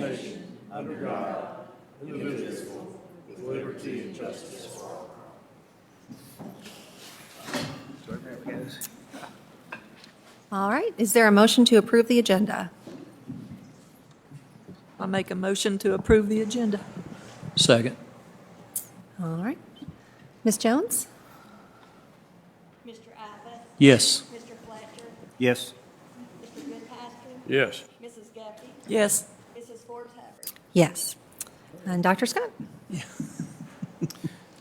nation, under God, indivisible, with liberty and justice for all. All right, is there a motion to approve the agenda? I make a motion to approve the agenda. Second. All right. Ms. Jones? Mr. Abbott? Yes. Mr. Fletcher? Yes. Mr. Goodpaster? Yes. Mrs. Guppy? Yes. Mrs. Ford Hubbard? Yes. And Dr. Scott?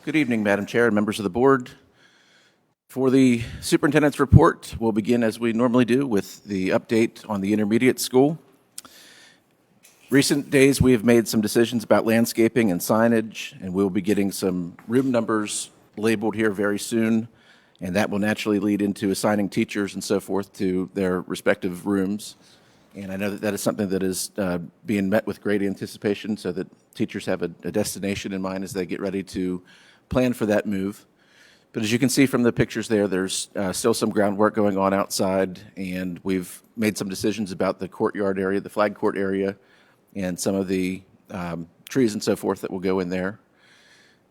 Good evening, Madam Chair and members of the board. For the superintendent's report, we'll begin as we normally do with the update on the intermediate school. Recent days, we have made some decisions about landscaping and signage, and we'll be getting some room numbers labeled here very soon, and that will naturally lead into assigning teachers and so forth to their respective rooms. And I know that that is something that is being met with great anticipation so that teachers have a destination in mind as they get ready to plan for that move. But as you can see from the pictures there, there's still some groundwork going on outside, and we've made some decisions about the courtyard area, the flag court area, and some of the trees and so forth that will go in there.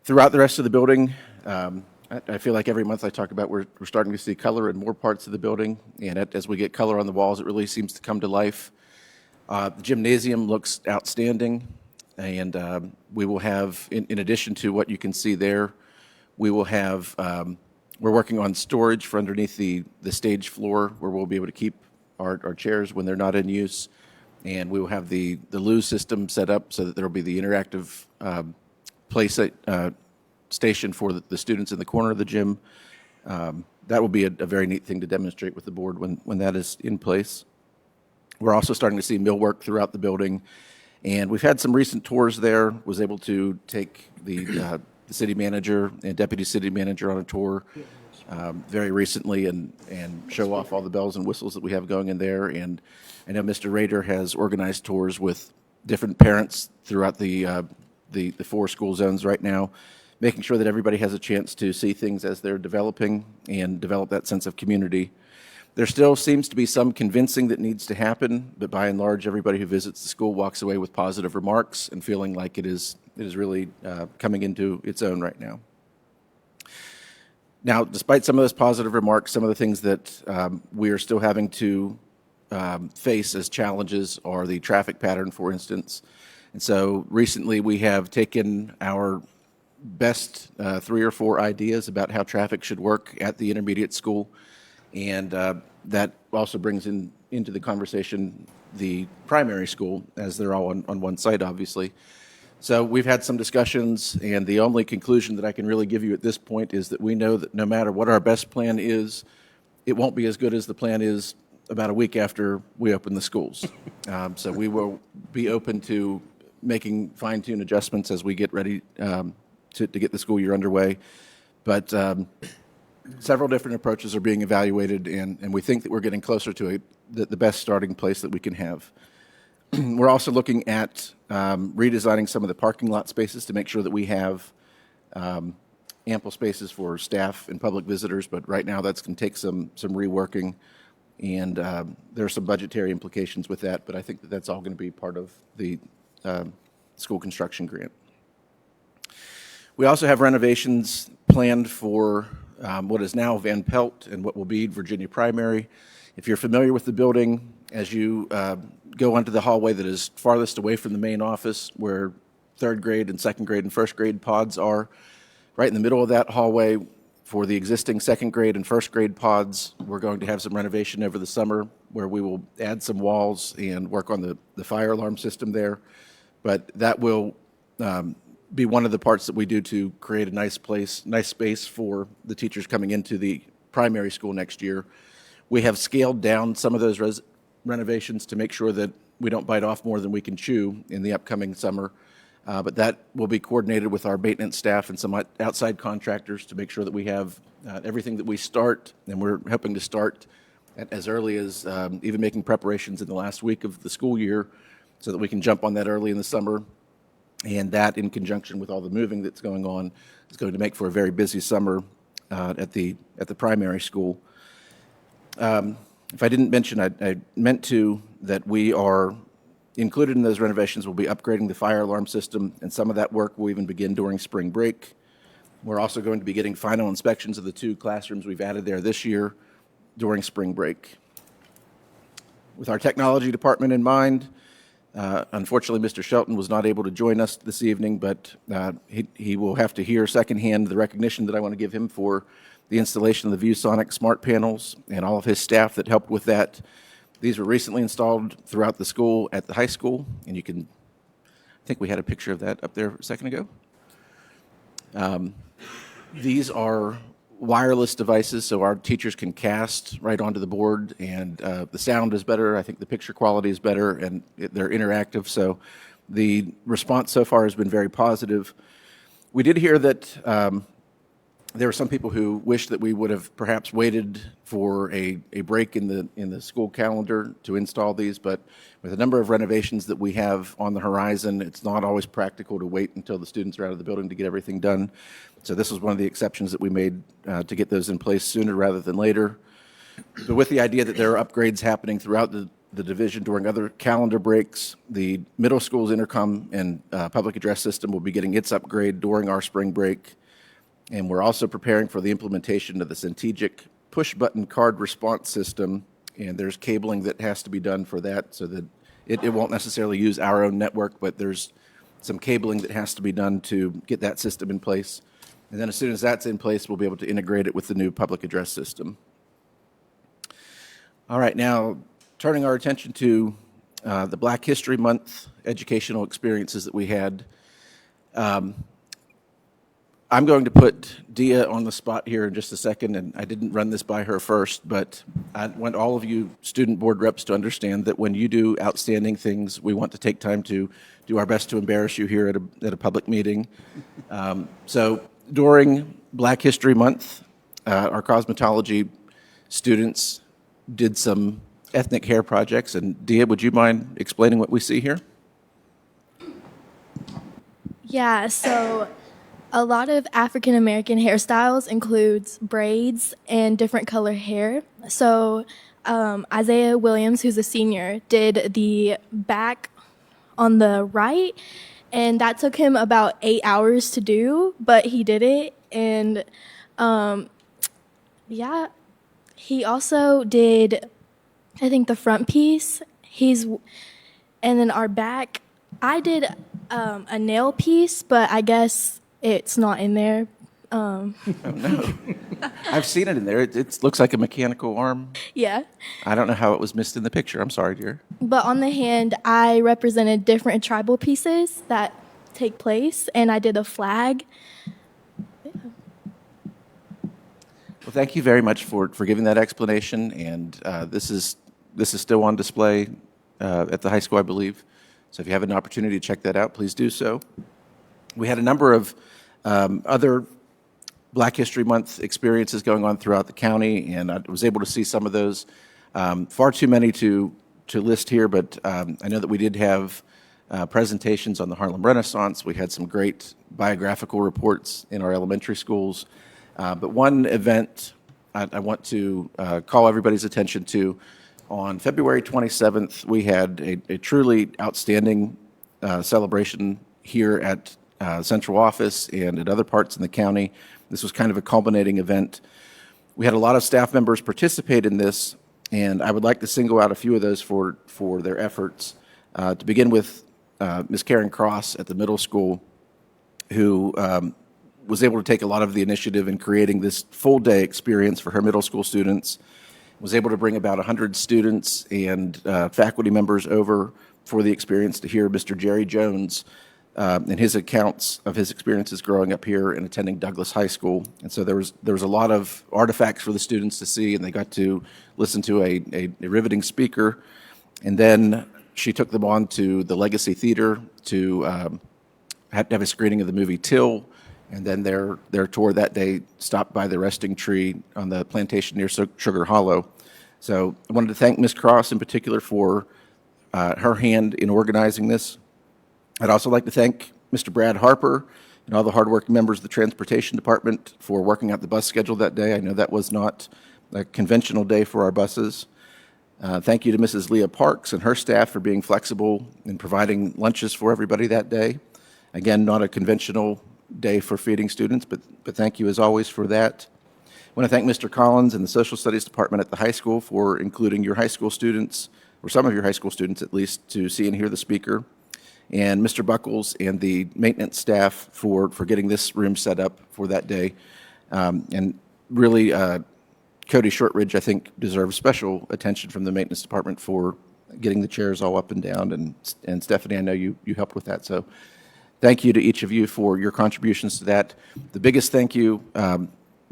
Throughout the rest of the building, I feel like every month I talk about we're starting to see color in more parts of the building, and as we get color on the walls, it really seems to come to life. The gymnasium looks outstanding, and we will have, in addition to what you can see there, we will have, we're working on storage for underneath the stage floor where we'll be able to keep our chairs when they're not in use. And we will have the loo system set up so that there will be the interactive play station for the students in the corner of the gym. That will be a very neat thing to demonstrate with the board when that is in place. We're also starting to see millwork throughout the building. And we've had some recent tours there, was able to take the city manager and deputy city manager on a tour very recently and show off all the bells and whistles that we have going in there. And I know Mr. Rader has organized tours with different parents throughout the 4 school zones right now, making sure that everybody has a chance to see things as they're developing and develop that sense of community. There still seems to be some convincing that needs to happen, but by and large, everybody who visits the school walks away with positive remarks and feeling like it is really coming into its own right now. Now, despite some of those positive remarks, some of the things that we are still having to face as challenges are the traffic pattern, for instance. And so recently we have taken our best 3 or 4 ideas about how traffic should work at the intermediate school, and that also brings into the conversation the primary school, as they're all on one site, obviously. So we've had some discussions, and the only conclusion that I can really give you at this point is that we know that no matter what our best plan is, it won't be as good as the plan is about a week after we open the schools. So we will be open to making fine-tune adjustments as we get ready to get the school year underway. But several different approaches are being evaluated, and we think that we're getting closer to the best starting place that we can have. We're also looking at redesigning some of the parking lot spaces to make sure that we have ample spaces for staff and public visitors, but right now that's going to take some reworking, and there are some budgetary implications with that, but I think that that's all going to be part of the school construction grant. We also have renovations planned for what is now Van Pelt and what will be Virginia Primary. If you're familiar with the building, as you go onto the hallway that is farthest away from the main office where 3rd grade and 2nd grade and 1st grade pods are, right in the middle of that hallway for the existing 2nd grade and 1st grade pods, we're going to have some renovation over the summer where we will add some walls and work on the fire alarm system there. But that will be one of the parts that we do to create a nice space for the teachers coming into the primary school next year. We have scaled down some of those renovations to make sure that we don't bite off more than we can chew in the upcoming summer. But that will be coordinated with our maintenance staff and some outside contractors to make sure that we have everything that we start, and we're hoping to start as early as even making preparations in the last week of the school year so that we can jump on that early in the summer. And that, in conjunction with all the moving that's going on, is going to make for a very busy summer at the primary school. If I didn't mention, I meant to, that we are Included in those renovations will be upgrading the fire alarm system, and some of that work will even begin during spring break. We're also going to be getting final inspections of the 2 classrooms we've added there this year during spring break. With our technology department in mind, unfortunately, Mr. Shelton was not able to join us this evening, but he will have to hear secondhand the recognition that I want to give him for the installation of the ViewSonic smart panels and all of his staff that helped with that. These were recently installed throughout the school at the high school, and you can, I think we had a picture of that up there a second ago. These are wireless devices, so our teachers can cast right onto the board, and the sound is better. I think the picture quality is better, and they're interactive, so the response so far has been very positive. We did hear that there were some people who wished that we would have perhaps waited for a break in the school calendar to install these, but with a number of renovations that we have on the horizon, it's not always practical to wait until the students are out of the building to get everything done. So this was one of the exceptions that we made to get those in place sooner rather than later. But with the idea that there are upgrades happening throughout the division during other calendar breaks, the middle school's intercom and public address system will be getting its upgrade during our spring break. And we're also preparing for the implementation of the Centegic push-button card response system, and there's cabling that has to be done for that so that it won't necessarily use our own network, but there's some cabling that has to be done to get that system in place. And then as soon as that's in place, we'll be able to integrate it with the new public address system. All right, now turning our attention to the Black History Month educational experiences that we had. I'm going to put Dia on the spot here in just a second, and I didn't run this by her first, but I want all of you student board reps to understand that when you do outstanding things, we want to take time to do our best to embarrass you here at a public meeting. So during Black History Month, our cosmetology students did some ethnic hair projects, and Dia, would you mind explaining what we see here? Yeah, so a lot of African American hairstyles includes braids and different color hair. So Isaiah Williams, who's a senior, did the back on the right, and that took him about 8 hours to do, but he did it. And yeah, he also did, I think, the front piece. And then our back, I did a nail piece, but I guess it's not in there. Oh, no. I've seen it in there. It looks like a mechanical arm. Yeah. I don't know how it was missed in the picture. I'm sorry, dear. But on the hand, I represented different tribal pieces that take place, and I did a flag. Well, thank you very much for giving that explanation. And this is still on display at the high school, I believe. So if you have an opportunity to check that out, please do so. We had a number of other Black History Month experiences going on throughout the county, and I was able to see some of those. Far too many to list here, but I know that we did have presentations on the Harlem Renaissance. We had some great biographical reports in our elementary schools. But one event I want to call everybody's attention to. On February 27th, we had a truly outstanding celebration here at central office and at other parts in the county. This was kind of a culminating event. We had a lot of staff members participate in this, and I would like to single out a few of those for their efforts. To begin with, Ms. Karen Cross at the middle school, who was able to take a lot of the initiative in creating this full-day experience for her middle school students, was able to bring about 100 students and faculty members over for the experience to hear Mr. Jerry Jones and his accounts of his experiences growing up here and attending Douglas High School. And so there was a lot of artifacts for the students to see, and they got to listen to a riveting speaker. And then she took them on to the Legacy Theater to have a screening of the movie Till. And then their tour that day stopped by the resting tree on the plantation near Sugar Hollow. So I wanted to thank Ms. Cross in particular for her hand in organizing this. I'd also like to thank Mr. Brad Harper and all the hardworking members of the Transportation Department for working out the bus schedule that day. I know that was not a conventional day for our buses. Thank you to Mrs. Leah Parks and her staff for being flexible in providing lunches for everybody that day. Again, not a conventional day for feeding students, but thank you as always for that. I want to thank Mr. Collins and the Social Studies Department at the high school for including your high school students, or some of your high school students at least, to see and hear the speaker. And Mr. Buckles and the maintenance staff for getting this room set up for that day. And really, Cody Shortridge, I think, deserves special attention from the maintenance department for getting the chairs all up and down. And Stephanie, I know you helped with that. So thank you to each of you for your contributions to that. The biggest thank you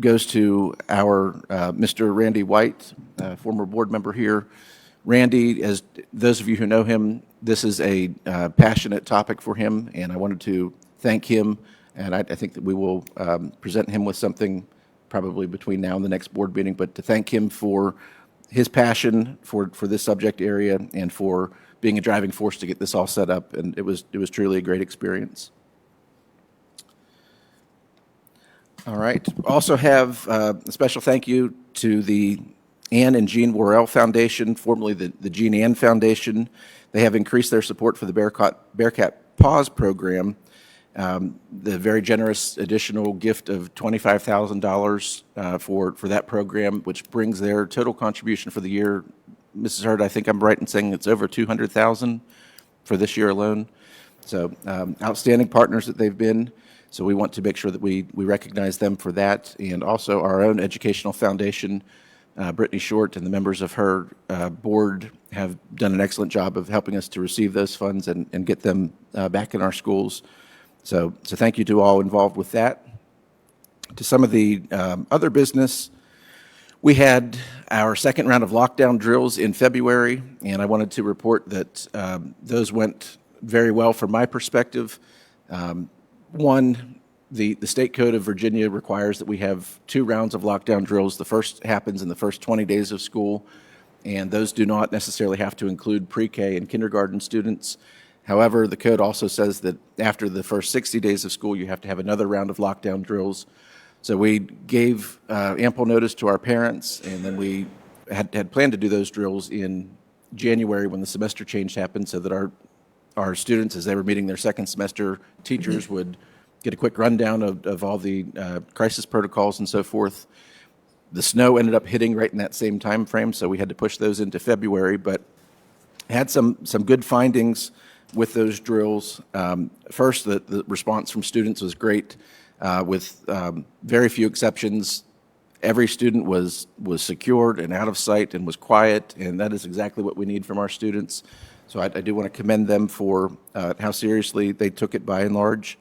goes to our Mr. Randy White, former board member here. Randy, as those of you who know him, this is a passionate topic for him, and I wanted to thank him, and I think that we will present him with something probably between now and the next board meeting, but to thank him for his passion for this subject area and for being a driving force to get this all set up, and it was truly a great experience. All right. Also have a special thank you to the Ann and Jean Worrell Foundation, formerly the Jean Ann Foundation. They have increased their support for the Bearcat Paws program. The very generous additional gift of $25,000 for that program, which brings their total contribution for the year. Mrs. Hurd, I think I'm right in saying it's over $200,000 for this year alone. So outstanding partners that they've been. So we want to make sure that we recognize them for that, and also our own educational foundation. Brittany Short and the members of her board have done an excellent job of helping us to receive those funds and get them back in our schools. So thank you to all involved with that. To some of the other business, we had our second round of lockdown drills in February, and I wanted to report that those went very well from my perspective. One, the state code of Virginia requires that we have 2 rounds of lockdown drills. The first happens in the first 20 days of school, and those do not necessarily have to include pre-K and kindergarten students. However, the code also says that after the first 60 days of school, you have to have another round of lockdown drills. So we gave ample notice to our parents, and then we had planned to do those drills in January when the semester change happened, so that our students, as they were meeting their second semester, teachers would get a quick rundown of all the crisis protocols and so forth. The snow ended up hitting right in that same time frame, so we had to push those into February, but had some good findings with those drills. First, the response from students was great, with very few exceptions. Every student was secured and out of sight and was quiet, and that is exactly what we need from our students. So I do want to commend them for how seriously they took it by and large.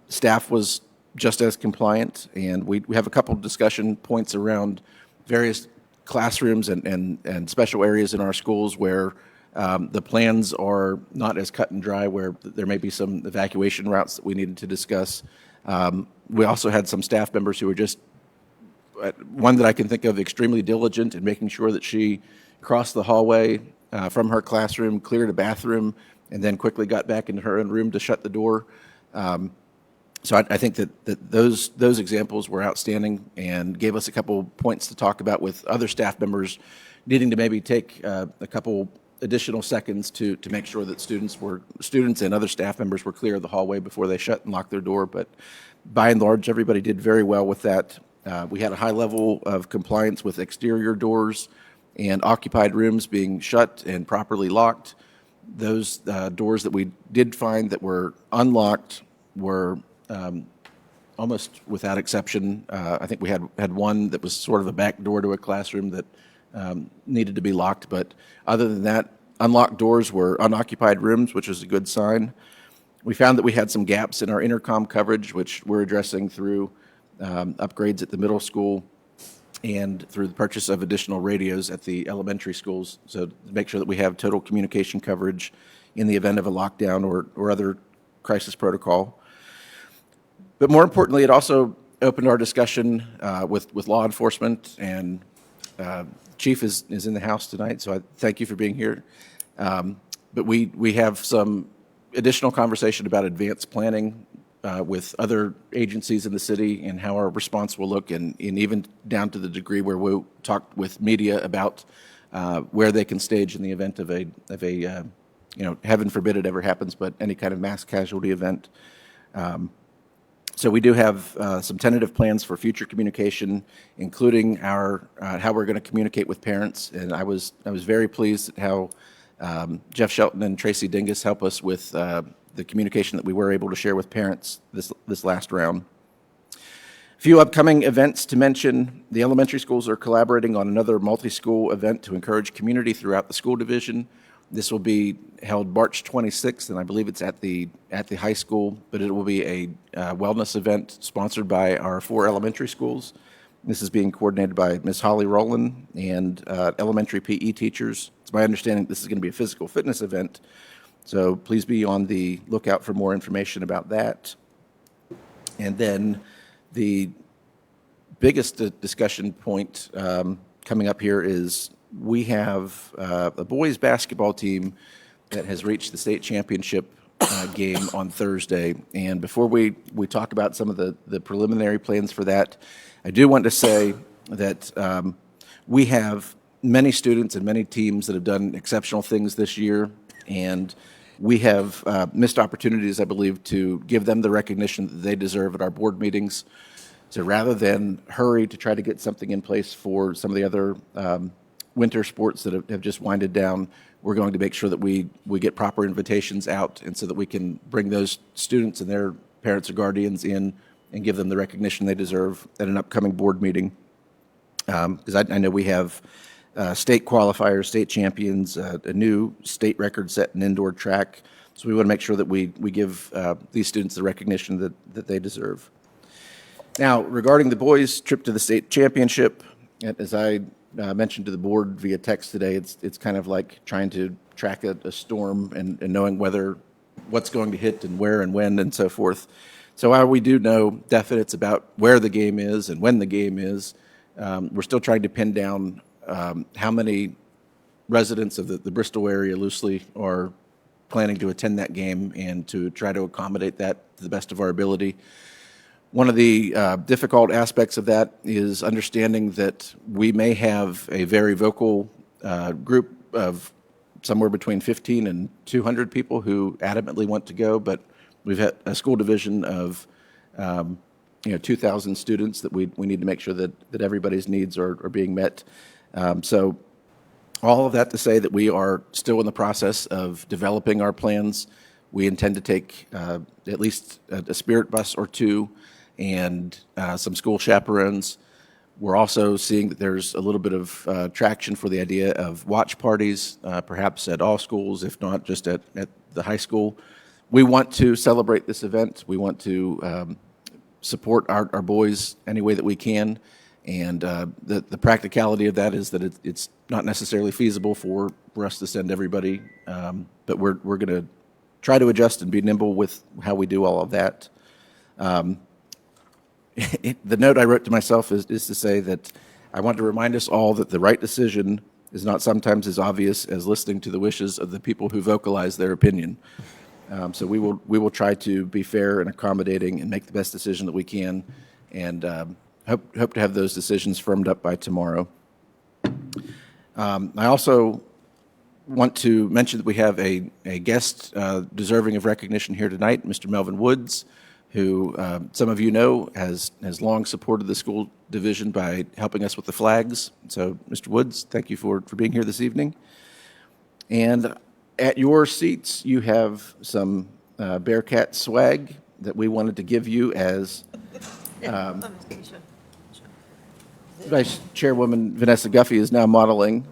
Staff was just as compliant, and we have a couple of discussion points around various classrooms and special areas in our schools where the plans are not as cut and dry, where there may be some evacuation routes that we needed to discuss. We also had some staff members who were just, one that I can think of, extremely diligent in making sure that she crossed the hallway from her classroom, cleared a bathroom, and then quickly got back into her own room to shut the door. So I think that those examples were outstanding and gave us a couple points to talk about with other staff members needing to maybe take a couple additional seconds to make sure that students and other staff members were clear of the hallway before they shut and locked their door. But by and large, everybody did very well with that. We had a high level of compliance with exterior doors and occupied rooms being shut and properly locked. Those doors that we did find that were unlocked were almost without exception. I think we had one that was sort of a back door to a classroom that needed to be locked, but other than that, unlocked doors were unoccupied rooms, which is a good sign. We found that we had some gaps in our intercom coverage, which we're addressing through upgrades at the middle school and through the purchase of additional radios at the elementary schools, so to make sure that we have total communication coverage in the event of a lockdown or other crisis protocol. But more importantly, it also opened our discussion with law enforcement, and Chief is in the house tonight, so I thank you for being here. But we have some additional conversation about advanced planning with other agencies in the city and how our response will look, and even down to the degree where we'll talk with media about where they can stage in the event of a heaven forbid it ever happens, but any kind of mass casualty event. So we do have some tentative plans for future communication, including our how we're going to communicate with parents. And I was very pleased at how Jeff Shelton and Tracy Dingus help us with the communication that we were able to share with parents this last round. A few upcoming events to mention. The elementary schools are collaborating on another multi-school event to encourage community throughout the school division. This will be held March 26th, and I believe it's at the high school, but it will be a wellness event sponsored by our 4 elementary schools. This is being coordinated by Ms. Holly Rowland and elementary PE teachers. It's my understanding this is going to be a physical fitness event, so please be on the lookout for more information about that. And then the biggest discussion point coming up here is we have a boys basketball team that has reached the state championship game on Thursday. And before we talk about some of the preliminary plans for that, I do want to say that we have many students and many teams that have done exceptional things this year, and we have missed opportunities, I believe, to give them the recognition that they deserve at our board meetings. So rather than hurry to try to get something in place for some of the other winter sports that have just winded down, we're going to make sure that we get proper invitations out, and so that we can bring those students and their parents or guardians in and give them the recognition they deserve at an upcoming board meeting. Because I know we have state qualifiers, state champions, a new state record set in indoor track, so we want to make sure that we give these students the recognition that they deserve. Now, regarding the boys' trip to the state championship, as I mentioned to the board via text today, it's kind of like trying to track a storm and knowing what's going to hit and where and when and so forth. So while we do know definites about where the game is and when the game is, we're still trying to pin down how many residents of the Bristol area loosely are planning to attend that game, and to try to accommodate that to the best of our ability. One of the difficult aspects of that is understanding that we may have a very vocal group of somewhere between 15 and 200 people who adamantly want to go, but we've had a school division of 2,000 students that we need to make sure that everybody's needs are being met. So all of that to say that we are still in the process of developing our plans. We intend to take at least a spirit bus or 2 and some school chaperones. We're also seeing that there's a little bit of traction for the idea of watch parties, perhaps at all schools, if not just at the high school. We want to celebrate this event. We want to support our boys any way that we can. And the practicality of that is that it's not necessarily feasible for us to send everybody, but we're going to try to adjust and be nimble with how we do all of that. The note I wrote to myself is to say that I want to remind us all that the right decision is not sometimes as obvious as listening to the wishes of the people who vocalize their opinion. So we will try to be fair and accommodating and make the best decision that we can, and hope to have those decisions firmed up by tomorrow. I also want to mention that we have a guest deserving of recognition here tonight, Mr. Melvin Woods, who some of you know has long supported the school division by helping us with the flags. So, Mr. Woods, thank you for being here this evening. And at your seats, you have some Bearcat swag that we wanted to give you as Vice Chairwoman Vanessa Guffey is now modeling.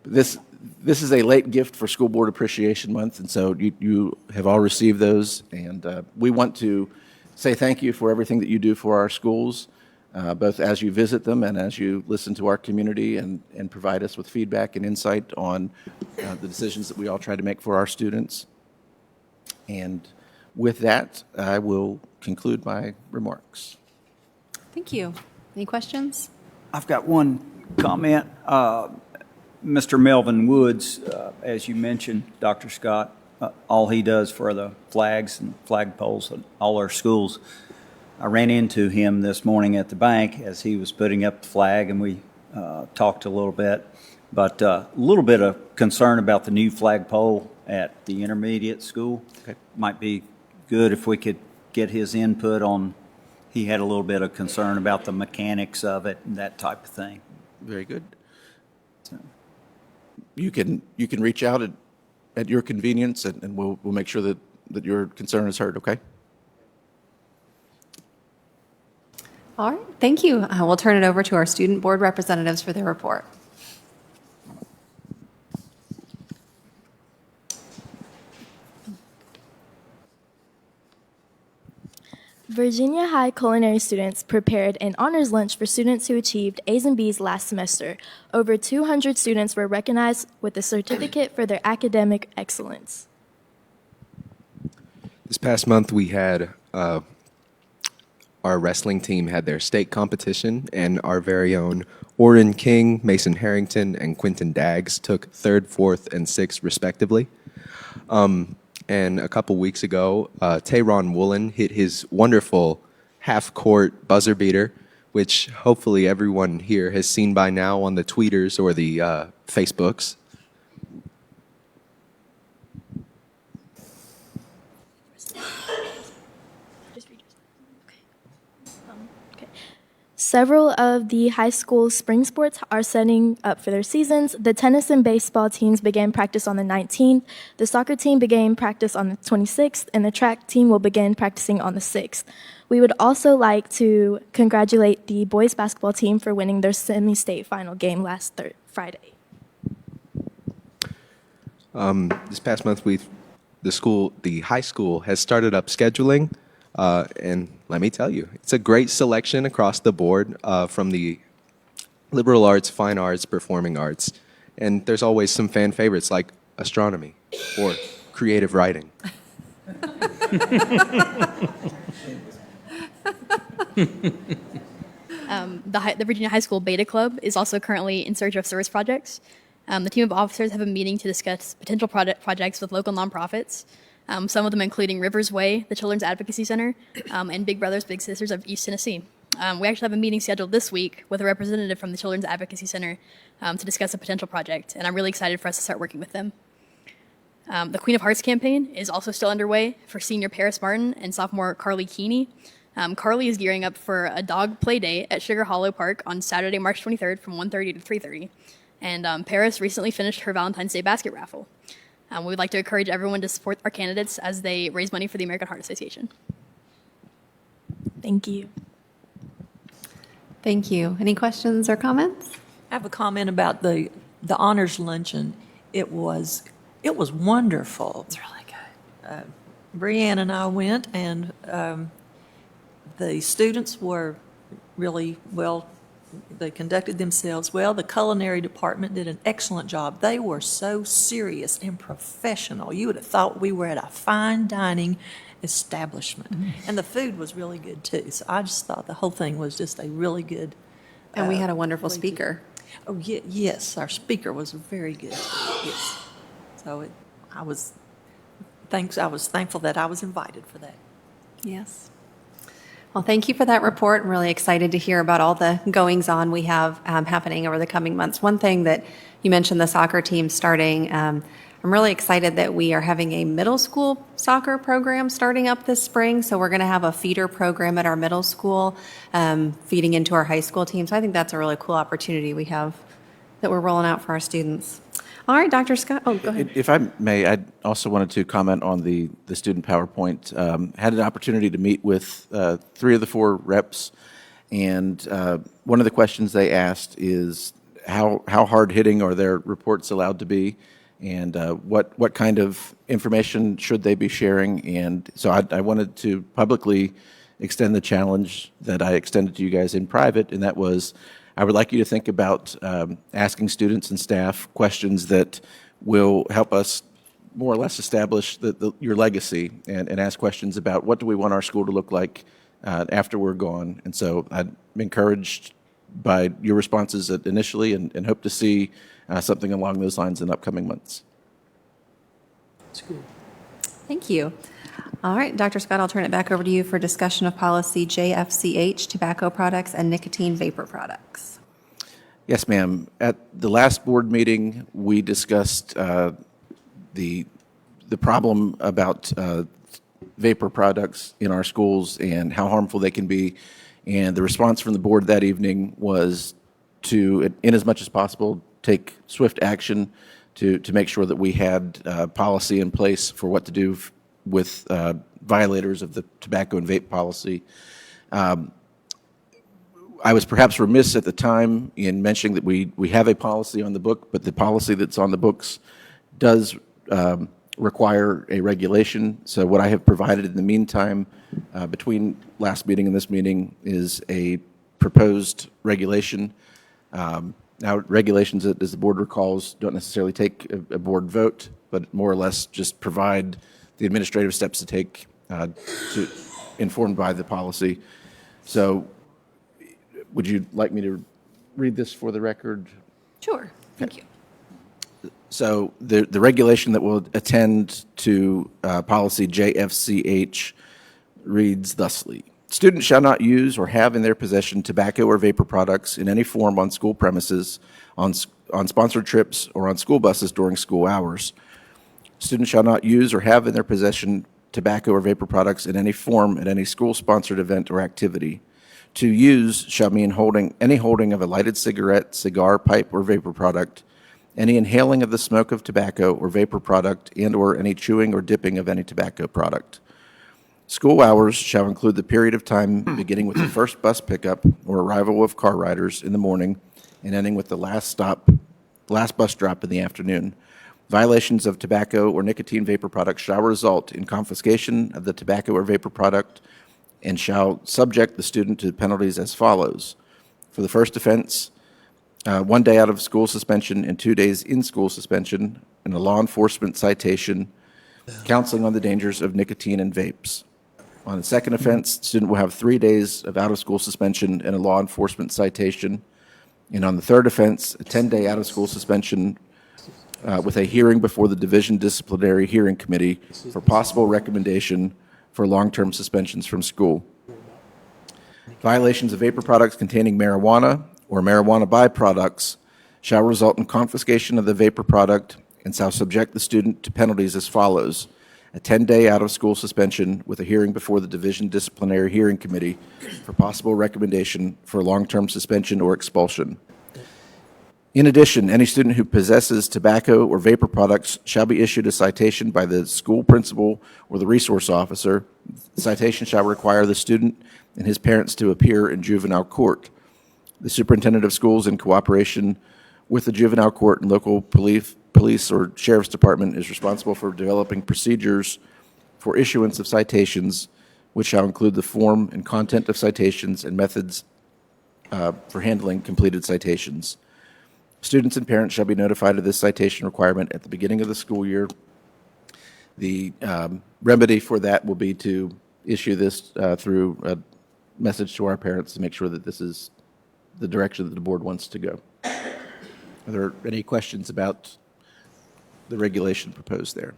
This is a late gift for School Board Appreciation Month, and so you have all received those. And we want to say thank you for everything that you do for our schools, both as you visit them and as you listen to our community and provide us with feedback and insight on the decisions that we all try to make for our students. And with that, I will conclude my remarks. Thank you. Any questions? I've got one comment. Mr. Melvin Woods, as you mentioned, Dr. Scott, all he does for the flags and flagpoles at all our schools. I ran into him this morning at the bank as he was putting up the flag, and we talked a little bit, but a little bit of concern about the new flagpole at the intermediate school. Okay. Might be good if we could get his input on, he had a little bit of concern about the mechanics of it and that type of thing. Very good. You can reach out at your convenience, and we'll make sure that your concern is heard, okay? All right, thank you. We'll turn it over to our student board representatives for their report. Virginia High culinary students prepared an honors lunch for students who achieved A's and B's last semester. Over 200 students were recognized with a certificate for their academic excellence. This past month, we had our wrestling team had their state competition, and our very own Orrin King, Mason Harrington, and Quentin Daggs took 3rd, 4th, and 6th, respectively. And a couple weeks ago, Tayron Woolen hit his wonderful half-court buzzer beater, which hopefully everyone here has seen by now on the tweeters or the Facebooks. Several of the high school spring sports are setting up for their seasons. The tennis and baseball teams began practice on the 19th. The soccer team began practice on the 26th, and the track team will begin practicing on the 6th. We would also like to congratulate the boys basketball team for winning their semi-state final game last Friday. This past month, the high school has started up scheduling, and let me tell you, it's a great selection across the board from the liberal arts, fine arts, performing arts, and there's always some fan favorites like astronomy or creative writing. The Virginia High School Beta Club is also currently in search of service projects. The team of officers have a meeting to discuss potential projects with local nonprofits, some of them including Rivers Way, the Children's Advocacy Center, and Big Brothers Big Sisters of East Tennessee. We actually have a meeting scheduled this week with a representative from the Children's Advocacy Center to discuss a potential project, and I'm really excited for us to start working with them. The Queen of Hearts campaign is also still underway for senior Paris Martin and sophomore Carly Keeney. Carly is gearing up for a dog play day at Sugar Hollow Park on Saturday, March 23rd from 1:30 to 3:30. And Paris recently finished her Valentine's Day basket raffle. We would like to encourage everyone to support our candidates as they raise money for the American Heart Association. Thank you. Thank you. Any questions or comments? I have a comment about the honors luncheon. It was wonderful. It's really good. Brianne and I went, and the students were really well. They conducted themselves well. The culinary department did an excellent job. They were so serious and professional. You would have thought we were at a fine dining establishment. And the food was really good, too. So I just thought the whole thing was just a really good. And we had a wonderful speaker. Oh, yes, our speaker was very good. Yes. So I was thankful that I was invited for that. Yes. Well, thank you for that report. I'm really excited to hear about all the goings-on we have happening over the coming months. One thing that you mentioned, the soccer team starting, I'm really excited that we are having a middle school soccer program starting up this spring. So we're going to have a feeder program at our middle school feeding into our high school team. So I think that's a really cool opportunity we have that we're rolling out for our students. All right, Dr. Scott. Oh, go ahead. If I may, I also wanted to comment on the student PowerPoint. Had an opportunity to meet with 3 of the 4 reps, and one of the questions they asked is how hard-hitting are their reports allowed to be, and what kind of information should they be sharing. And so I wanted to publicly extend the challenge that I extended to you guys in private, and that was, I would like you to think about asking students and staff questions that will help us more or less establish your legacy, and ask questions about what do we want our school to look like after we're gone. And so I'm encouraged by your responses initially, and hope to see something along those lines in upcoming months. That's good. Thank you. All right, Dr. Scott, I'll turn it back over to you for discussion of policy JFCH, tobacco products and nicotine vapor products. Yes, ma'am. At the last board meeting, we discussed the problem about vapor products in our schools and how harmful they can be. And the response from the board that evening was to, in as much as possible, take swift action to make sure that we had policy in place for what to do with violators of the tobacco and vape policy. I was perhaps remiss at the time in mentioning that we have a policy on the book, but the policy that's on the books does require a regulation. So what I have provided in the meantime, between last meeting and this meeting, is a proposed regulation. Now, regulations, as the board recalls, don't necessarily take a board vote, but more or less just provide the administrative steps to take informed by the policy. So would you like me to read this for the record? Sure. Thank you. So the regulation that will attend to policy JFCH reads thusly. Students shall not use or have in their possession tobacco or vapor products in any form on school premises, on sponsored trips, or on school buses during school hours. Students shall not use or have in their possession tobacco or vapor products in any form at any school-sponsored event or activity. To use shall mean any holding of a lighted cigarette, cigar, pipe, or vapor product, any inhaling of the smoke of tobacco or vapor product, and/or any chewing or dipping of any tobacco product. School hours shall include the period of time beginning with the first bus pickup or arrival of car riders in the morning and ending with the last bus drop in the afternoon. Violations of tobacco or nicotine vapor products shall result in confiscation of the tobacco or vapor product and shall subject the student to penalties as follows. For the first offense, 1 day out of school suspension and 2 days in school suspension, and a law enforcement citation, counseling on the dangers of nicotine and vapes. On the second offense, the student will have 3 days of out-of-school suspension and a law enforcement citation. And on the third offense, a 10-day out-of-school suspension with a hearing before the Division Disciplinary Hearing Committee for possible recommendation for long-term suspensions from school. Violations of vapor products containing marijuana or marijuana byproducts shall result in confiscation of the vapor product and shall subject the student to penalties as follows. A 10-day out-of-school suspension with a hearing before the Division Disciplinary Hearing Committee for possible recommendation for long-term suspension or expulsion. In addition, any student who possesses tobacco or vapor products shall be issued a citation by the school principal or the resource officer. The citation shall require the student and his parents to appear in juvenile court. The superintendent of schools, in cooperation with the juvenile court and local police or sheriff's department, is responsible for developing procedures for issuance of citations, which shall include the form and content of citations and methods for handling completed citations. Students and parents shall be notified of this citation requirement at the beginning of the school year. The remedy for that will be to issue this through a message to our parents to make sure that this is the direction that the board wants to go. Are there any questions about the regulation proposed there?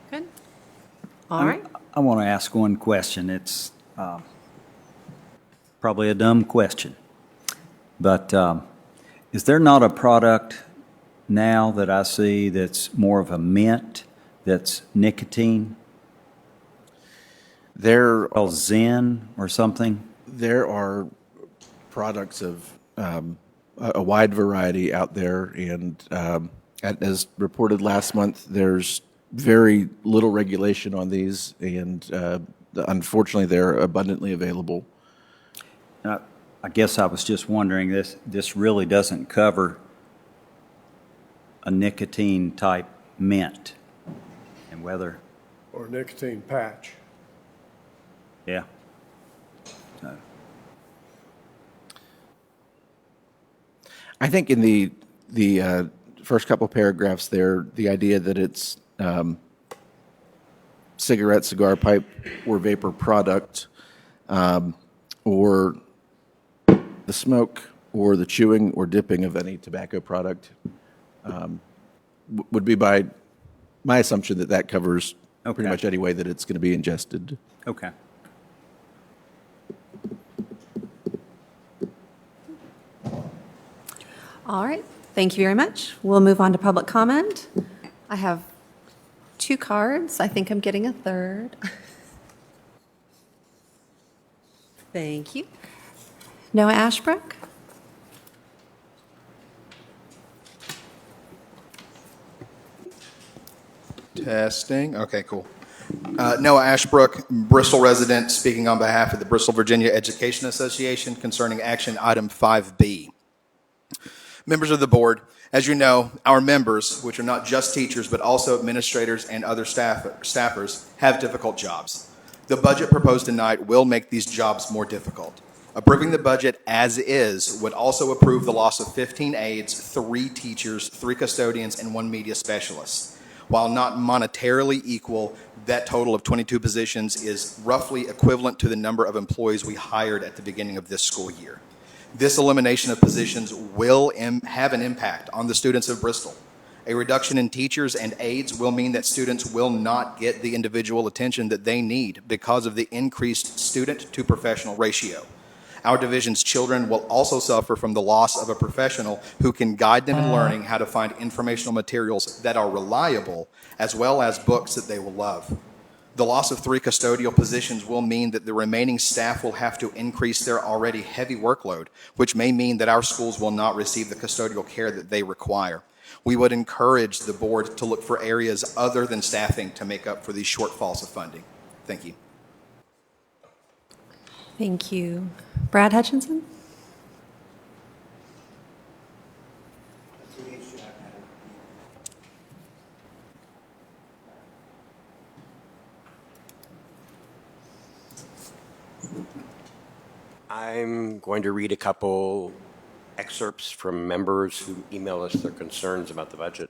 Good. All right. I want to ask one question. It's probably a dumb question, but is there not a product now that I see that's more of a mint that's nicotine? There Called Zen or something? There are products of a wide variety out there, and as reported last month, there's very little regulation on these, and unfortunately, they're abundantly available. I guess I was just wondering, this really doesn't cover a nicotine type mint, and whether, Or nicotine patch. yeah. So, I think in the first couple paragraphs there, the idea that it's cigarette, cigar pipe, or vapor product, or the smoke or the chewing or dipping of any tobacco product would be by my assumption that covers Okay. pretty much any way that it's going to be ingested. Okay. All right, thank you very much. We'll move on to public comment. I have 2 cards. I think I'm getting a third. Thank you. Noah Ashbrook? Testing. Okay, cool. Noah Ashbrook, Bristol resident, speaking on behalf of the Bristol, Virginia Education Association concerning action item 5B. Members of the board, as you know, our members, which are not just teachers but also administrators and other staffers, have difficult jobs. The budget proposed tonight will make these jobs more difficult. Approving the budget as is would also approve the loss of 15 aides, 3 teachers, 3 custodians, and 1 media specialist. While not monetarily equal, that total of 22 positions is roughly equivalent to the number of employees we hired at the beginning of this school year. This elimination of positions will have an impact on the students of Bristol. A reduction in teachers and aides will mean that students will not get the individual attention that they need because of the increased student to professional ratio. Our division's children will also suffer from the loss of a professional who can guide them in learning how to find informational materials that are reliable, as well as books that they will love. The loss of 3 custodial positions will mean that the remaining staff will have to increase their already heavy workload, which may mean that our schools will not receive the custodial care that they require. We would encourage the board to look for areas other than staffing to make up for these shortfalls of funding. Thank you. Thank you. Brad Hutchinson? I'm going to read a couple excerpts from members who email us their concerns about the budget.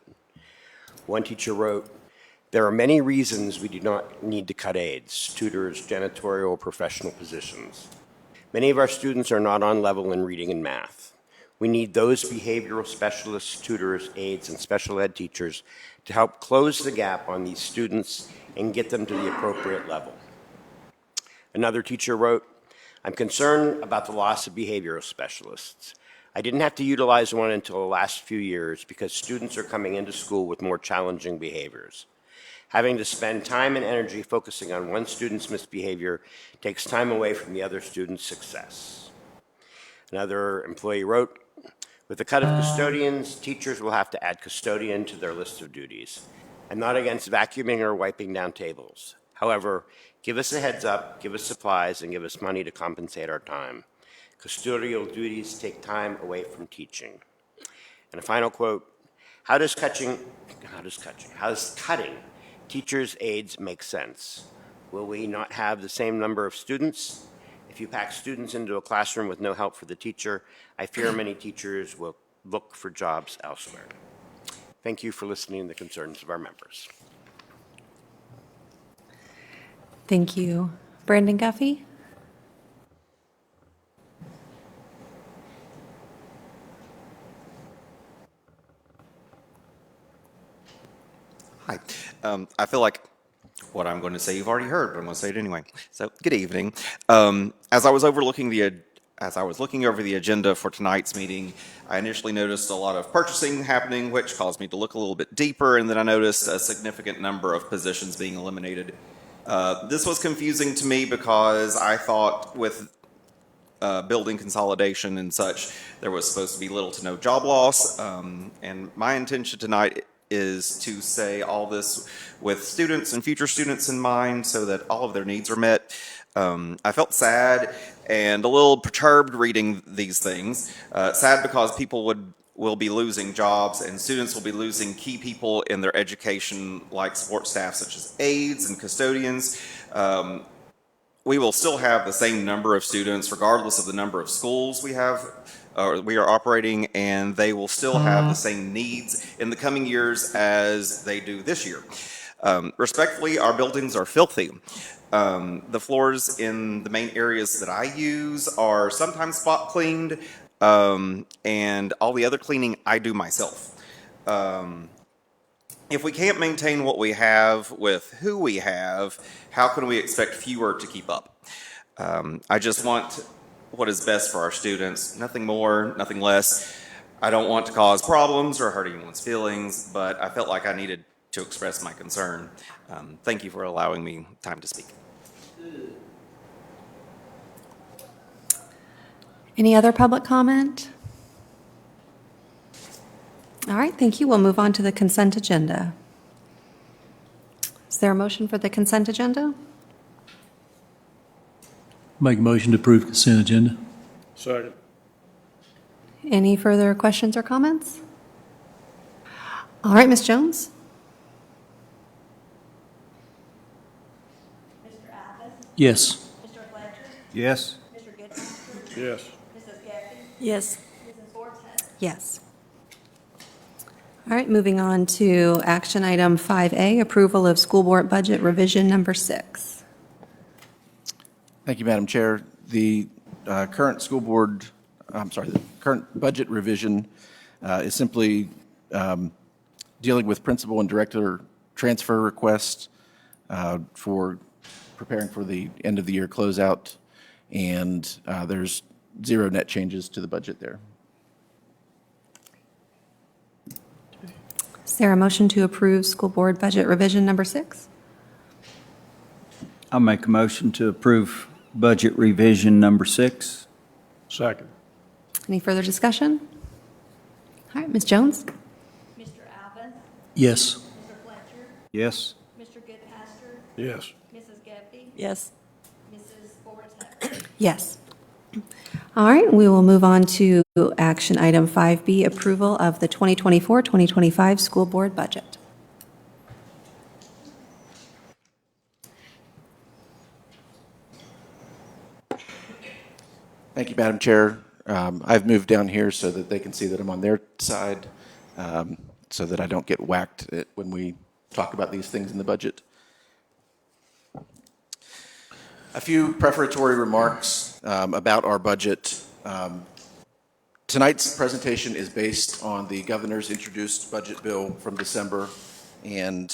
One teacher wrote, "There are many reasons we do not need to cut aides, tutors, janitorial, professional positions. Many of our students are not on level in reading and math. We need those behavioral specialists, tutors, aides, and special ed teachers to help close the gap on these students and get them to the appropriate level." Another teacher wrote, "I'm concerned about the loss of behavioral specialists. I didn't have to utilize one until the last few years because students are coming into school with more challenging behaviors. Having to spend time and energy focusing on one student's misbehavior takes time away from the other student's success." Another employee wrote, "With the cut of custodians, teachers will have to add custodian to their list of duties. I'm not against vacuuming or wiping down tables. However, give us a heads up, give us supplies, and give us money to compensate our time. Custodial duties take time away from teaching." And a final quote, how does cutting teachers' aides make sense? Will we not have the same number of students? If you pack students into a classroom with no help for the teacher, I fear many teachers will look for jobs elsewhere. Thank you for listening to the concerns of our members. Thank you. Brandon Guffey? Hi. I feel like what I'm going to say you've already heard, but I'm going to say it anyway. So, good evening. As I was looking over the agenda for tonight's meeting, I initially noticed a lot of purchasing happening, which caused me to look a little bit deeper, and then I noticed a significant number of positions being eliminated. This was confusing to me because I thought with building consolidation and such, there was supposed to be little to no job loss, and my intention tonight is to say all this with students and future students in mind so that all of their needs are met. I felt sad and a little perturbed reading these things. Sad because people will be losing jobs and students will be losing key people in their education like support staff such as aides and custodians. We will still have the same number of students regardless of the number of schools we are operating, and they will still have the same needs in the coming years as they do this year. Respectfully, our buildings are filthy. The floors in the main areas that I use are sometimes spot cleaned, and all the other cleaning I do myself. if we can't maintain what we have with who we have, how can we expect fewer to keep up? I just want what is best for our students, nothing more, nothing less. I don't want to cause problems or hurt anyone's feelings, but I felt like I needed to express my concern. Thank you for allowing me time to speak. Any other public comment? All right, thank you. We'll move on to the consent agenda. Is there a motion for the consent agenda? Make a motion to approve consent agenda. Second. Any further questions or comments? All right, Ms. Jones? Mr. Alves? Yes. Mr. Fletcher? Yes. Mr. Goodpaster? Yes. Mrs. Gaffney? Yes. Mrs. Forte? Yes. All right, moving on to action item 5A, approval of school board budget revision number 6. Thank you, Madam Chair. The current the current budget revision is simply dealing with principal and director transfer requests for preparing for the end of the year closeout, and there's 0 net changes to the budget there. Is there a motion to approve school board budget revision number 6? I'll make a motion to approve budget revision number 6. Second. Any further discussion? All right, Ms. Jones? Mr. Alves? Yes. Mr. Fletcher? Yes. Mr. Goodpaster? Yes. Mrs. Gaffney? Yes. Mrs. Forte? Yes. All right, we will move on to action item 5B, approval of the 2024-2025 school board budget. Thank you, Madam Chair. I've moved down here so that they can see that I'm on their side, so that I don't get whacked when we talk about these things in the budget. A few prefatory remarks about our budget. Tonight's presentation is based on the governor's introduced budget bill from December, and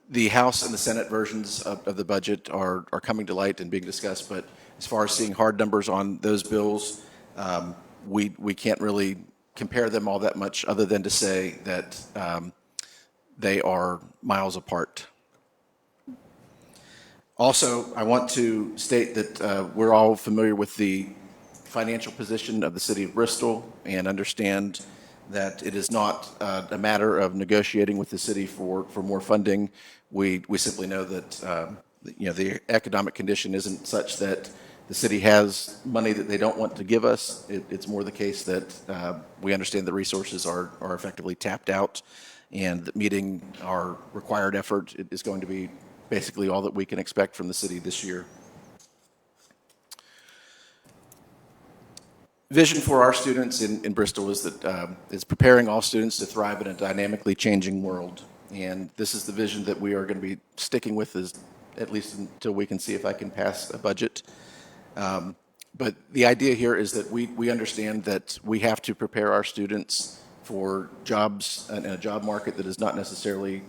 the House and the Senate versions of the budget are coming to light and being discussed, but as far as seeing hard numbers on those bills, we can't really compare them all that much other than to say that they are miles apart. Also, I want to state that we're all familiar with the financial position of the city of Bristol and understand that it is not a matter of negotiating with the city for more funding. We simply know that the economic condition isn't such that the city has money that they don't want to give us. It's more the case that we understand the resources are effectively tapped out, and that meeting our required effort is going to be basically all that we can expect from the city this year. Vision for our students in Bristol is that is preparing all students to thrive in a dynamically changing world. And this is the vision that we are going to be sticking with, at least until we can see if I can pass a budget. But the idea here is that we understand that we have to prepare our students for jobs in a job market that is not necessarily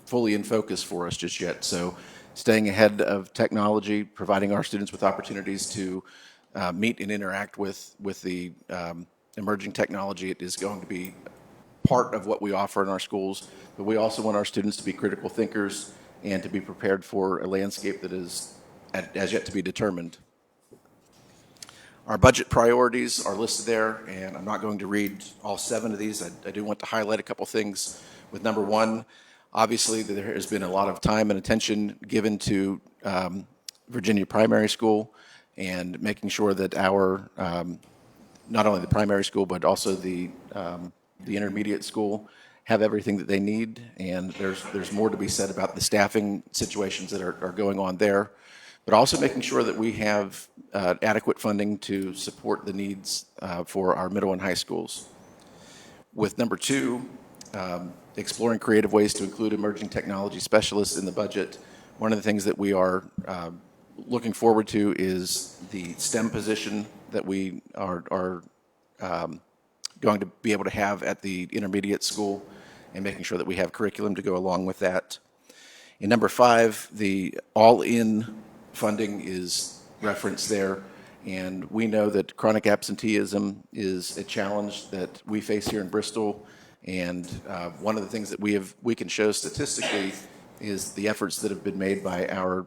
fully in focus for us just yet. So staying ahead of technology, providing our students with opportunities to meet and interact with the emerging technology, it is going to be part of what we offer in our schools. But we also want our students to be critical thinkers and to be prepared for a landscape that is as yet to be determined. Our budget priorities are listed there, and I'm not going to read all 7 of these. I do want to highlight a couple things. With number 1, obviously there has been a lot of time and attention given to Virginia Primary School and making sure that our, not only the primary school, but also the intermediate school have everything that they need. And there's more to be said about the staffing situations that are going on there, but also making sure that we have adequate funding to support the needs for our middle and high schools. With number 2, exploring creative ways to include emerging technology specialists in the budget. One of the things that we are looking forward to is the STEM position that we are going to be able to have at the intermediate school and making sure that we have curriculum to go along with that. In number 5, the all-in funding is referenced there, and we know that chronic absenteeism is a challenge that we face here in Bristol, and one of the things that we can show statistically is the efforts that have been made by our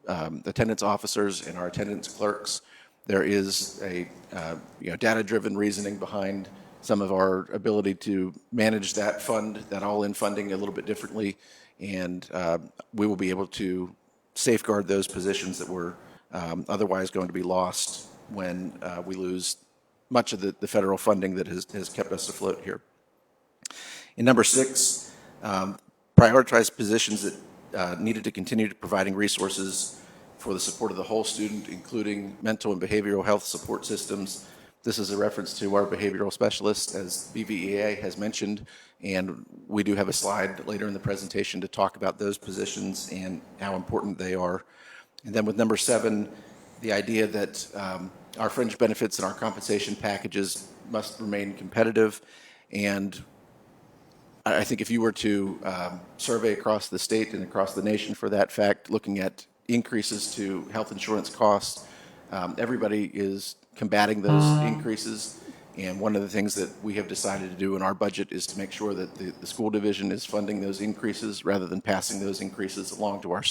attendance officers and our attendance clerks. There is a data-driven reasoning behind some of our ability to manage that fund, that all-in funding, a little bit differently, and we will be able to safeguard those positions that were otherwise going to be lost when we lose much of the federal funding that has kept us afloat here. In number 6, prioritize positions that needed to continue to providing resources for the support of the whole student, including mental and behavioral health support systems. This is a reference to our behavioral specialists, as BVEA has mentioned, and we do have a slide later in the presentation to talk about those positions and how important they are. And then with number 7, the idea that our fringe benefits and our compensation packages must remain competitive. And I think if you were to survey across the state and across the nation for that fact, looking at increases to health insurance costs, everybody is combating those increases. And one of the things that we have decided to do in our budget is to make sure that the school division is funding those increases rather than passing those increases along to our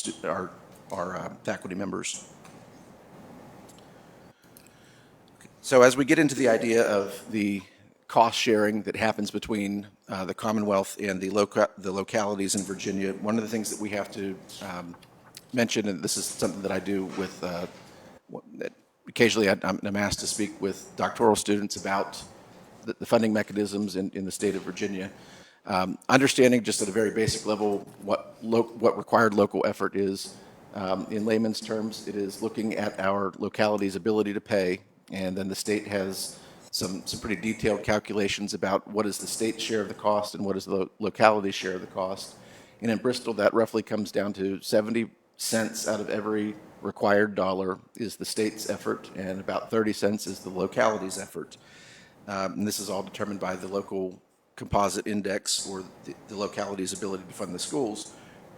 faculty members. So as we get into the idea of the cost sharing that happens between the Commonwealth and the localities in Virginia, one of the things that we have to mention, and this is something that I do with, occasionally I'm asked to speak with doctoral students about the funding mechanisms in the state of Virginia. Understanding just at a very basic level what required local effort is. In layman's terms, it is looking at our locality's ability to pay, and then the state has some pretty detailed calculations about what is the state's share of the cost and what is the locality's share of the cost. And in Bristol, that roughly comes down to 70 cents out of every required dollar is the state's effort, and about 30 cents is the locality's effort. And this is all determined by the local composite index, or the locality's ability to fund the schools.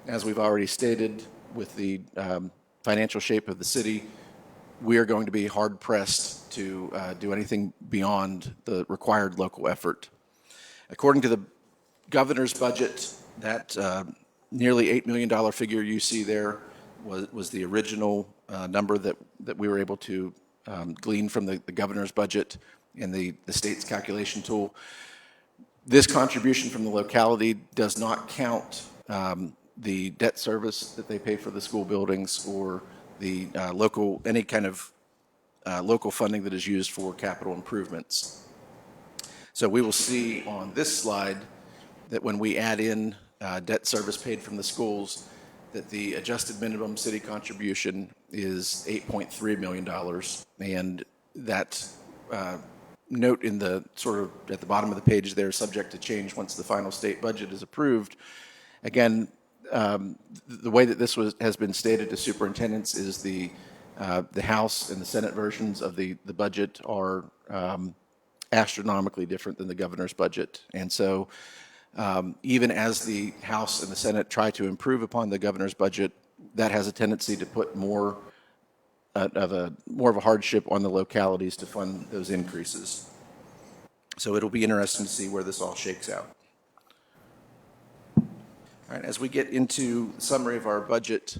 As we've already stated, with the financial shape of the city, we are going to be hard-pressed to do anything beyond the required local effort. According to the governor's budget, that nearly $8 million figure you see there was the original number that we were able to glean from the governor's budget and the state's calculation tool. This contribution from the locality does not count the debt service that they pay for the school buildings or the any kind of local funding that is used for capital improvements. So we will see on this slide that when we add in debt service paid from the schools, that the adjusted minimum city contribution is $8.3 million. And that note in the sort of at the bottom of the page there, subject to change once the final state budget is approved. Again, the way that this has been stated to superintendents is the House and the Senate versions of the budget are astronomically different than the governor's budget. And so even as the House and the Senate try to improve upon the governor's budget, that has a tendency to put more of a hardship on the localities to fund those increases. So it'll be interesting to see where this all shakes out. All right, as we get into the summary of our budget,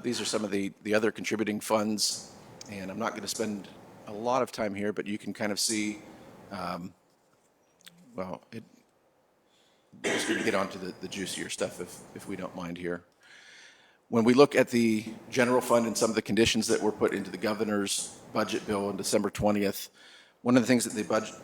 these are some of the other contributing funds, and I'm not going to spend a lot of time here, but you can kind of see, just going to get onto the juicier stuff if we don't mind here. When we look at the general fund and some of the conditions that were put into the governor's budget bill on December 20th, one of the things that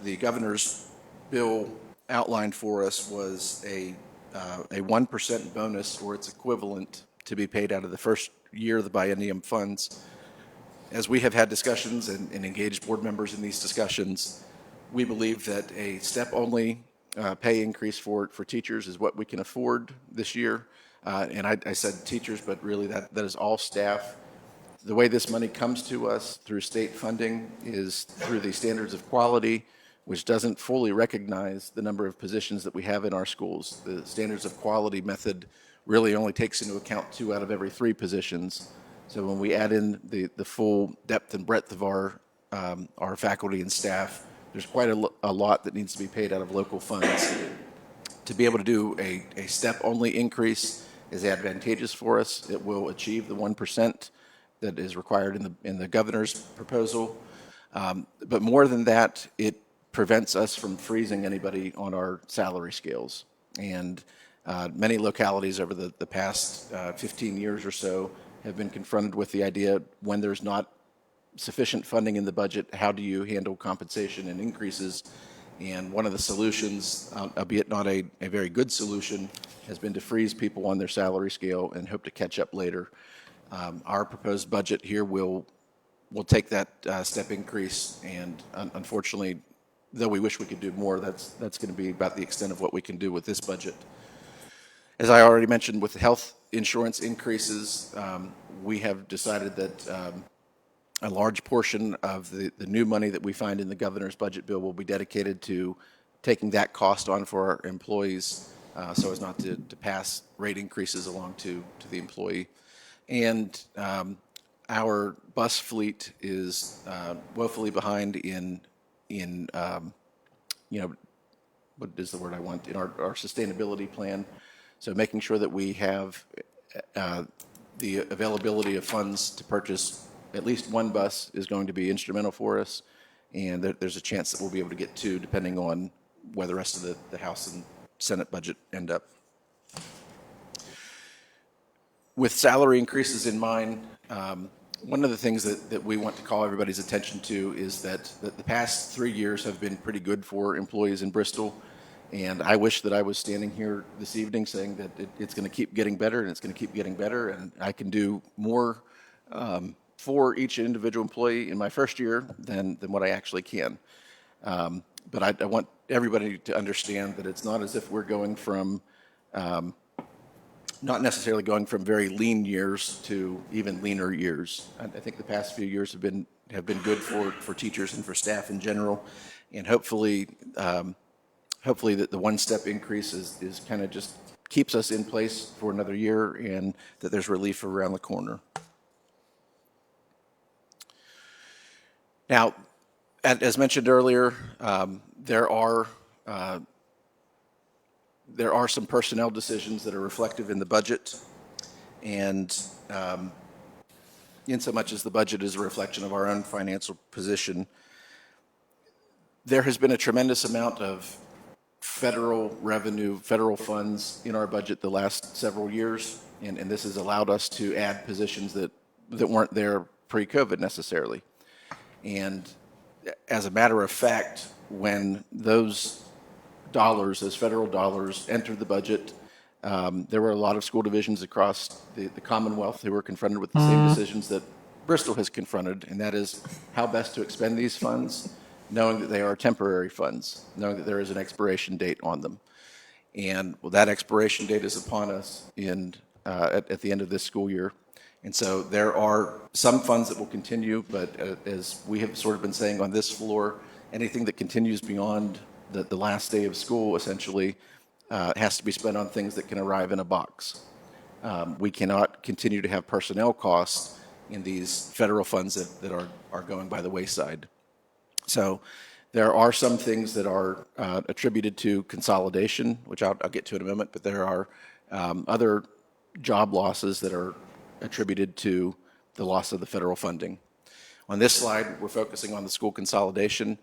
the governor's bill outlined for us was a 1% bonus or its equivalent to be paid out of the first year of the biennium funds. As we have had discussions and engaged board members in these discussions, we believe that a step-only pay increase for teachers is what we can afford this year. And I said teachers, but really that is all staff. The way this money comes to us through state funding is through the standards of quality, which doesn't fully recognize the number of positions that we have in our schools. The standards of quality method really only takes into account 2 out of every 3 positions. So when we add in the full depth and breadth of our faculty and staff, there's quite a lot that needs to be paid out of local funds. To be able to do a step-only increase is advantageous for us. It will achieve the 1% that is required in the governor's proposal. But more than that, it prevents us from freezing anybody on our salary scales. And many localities over the past 15 years or so have been confronted with the idea, when there's not sufficient funding in the budget, how do you handle compensation and increases? And one of the solutions, albeit not a very good solution, has been to freeze people on their salary scale and hope to catch up later. Our proposed budget here will take that step increase, and unfortunately, though we wish we could do more, that's going to be about the extent of what we can do with this budget. As I already mentioned, with the health insurance increases, we have decided that a large portion of the new money that we find in the governor's budget bill will be dedicated to taking that cost on for our employees, so as not to pass rate increases along to the employee. And our bus fleet is woefully behind in what is the word I want, in our sustainability plan. So making sure that we have the availability of funds to purchase at least 1 bus is going to be instrumental for us, and there's a chance that we'll be able to get 2, depending on where the rest of the House and Senate budget end up. With salary increases in mind, one of the things that we want to call everybody's attention to is that the past 3 years have been pretty good for employees in Bristol. And I wish that I was standing here this evening saying that it's going to keep getting better, and it's going to keep getting better, and I can do more for each individual employee in my first year than what I actually can. But I want everybody to understand that it's not as if we're going from, not necessarily going from very lean years to even leaner years. I think the past few years have been good for teachers and for staff in general, and hopefully that the 1-step increase is kind of just keeps us in place for another year, and that there's relief around the corner. Now, as mentioned earlier, there are some personnel decisions that are reflective in the budget, and in so much as the budget is a reflection of our own financial position, there has been a tremendous amount of federal revenue, federal funds in our budget the last several years, and this has allowed us to add positions that weren't there pre-COVID necessarily. And as a matter of fact, when those dollars, those federal dollars, entered the budget, there were a lot of school divisions across the Commonwealth who were confronted with the same decisions that Bristol has confronted, and that is how best to expend these funds, knowing that they are temporary funds, knowing that there is an expiration date on them. And well, that expiration date is upon us at the end of this school year. And so there are some funds that will continue, but as we have sort of been saying on this floor, anything that continues beyond the last day of school essentially has to be spent on things that can arrive in a box. We cannot continue to have personnel costs in these federal funds that are going by the wayside. So there are some things that are attributed to consolidation, which I'll get to in a moment, but there are other job losses that are attributed to the loss of the federal funding. On this slide, we're focusing on the school consolidation.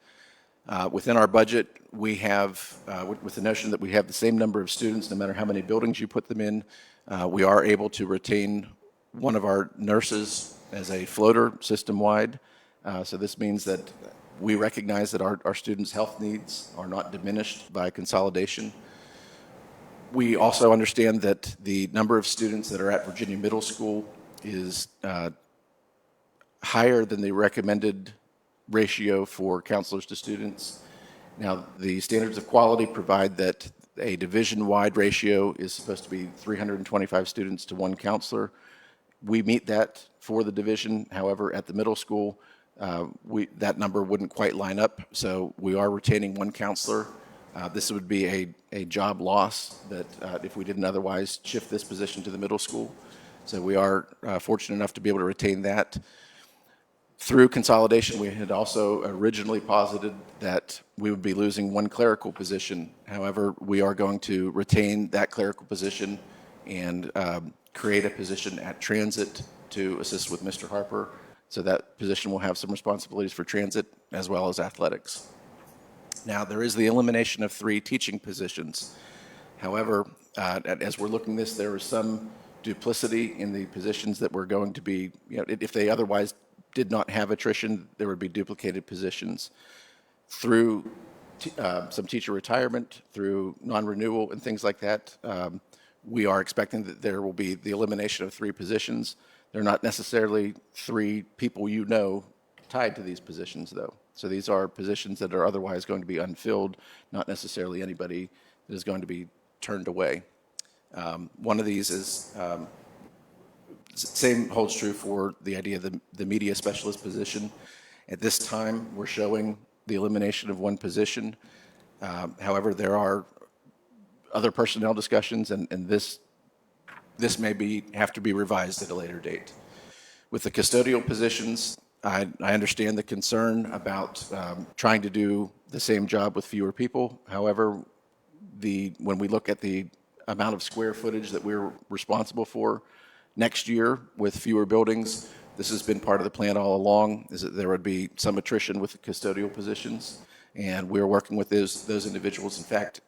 Within our budget, we have, with the notion that we have the same number of students, no matter how many buildings you put them in, we are able to retain one of our nurses as a floater system-wide. So this means that we recognize that our students' health needs are not diminished by consolidation. We also understand that the number of students that are at Virginia Middle School is higher than the recommended ratio for counselors to students. Now, the standards of quality provide that a division-wide ratio is supposed to be 325 students to 1 counselor. We meet that for the division. However, at the middle school, that number wouldn't quite line up. So we are retaining one counselor. This would be a job loss that if we didn't otherwise shift this position to the middle school. So we are fortunate enough to be able to retain that. Through consolidation, we had also originally posited that we would be losing one clerical position. However, we are going to retain that clerical position and create a position at transit to assist with Mr. Harper. So that position will have some responsibilities for transit as well as athletics. Now, there is the elimination of 3 teaching positions. However, as we're looking at this, there is some duplicity in the positions that we're going to be, if they otherwise did not have attrition, there would be duplicated positions. Through some teacher retirement, through non-renewal and things like that, we are expecting that there will be the elimination of 3 positions. They're not necessarily 3 people tied to these positions, though. So these are positions that are otherwise going to be unfilled, not necessarily anybody that is going to be turned away. One of these is same holds true for the idea of the media specialist position. At this time, we're showing the elimination of 1 position. However, there are other personnel discussions, and this may have to be revised at a later date. With the custodial positions, I understand the concern about trying to do the same job with fewer people. However, when we look at the amount of square footage that we're responsible for next year with fewer buildings, this has been part of the plan all along, is that there would be some attrition with the custodial positions, and we're working with those individuals. In fact,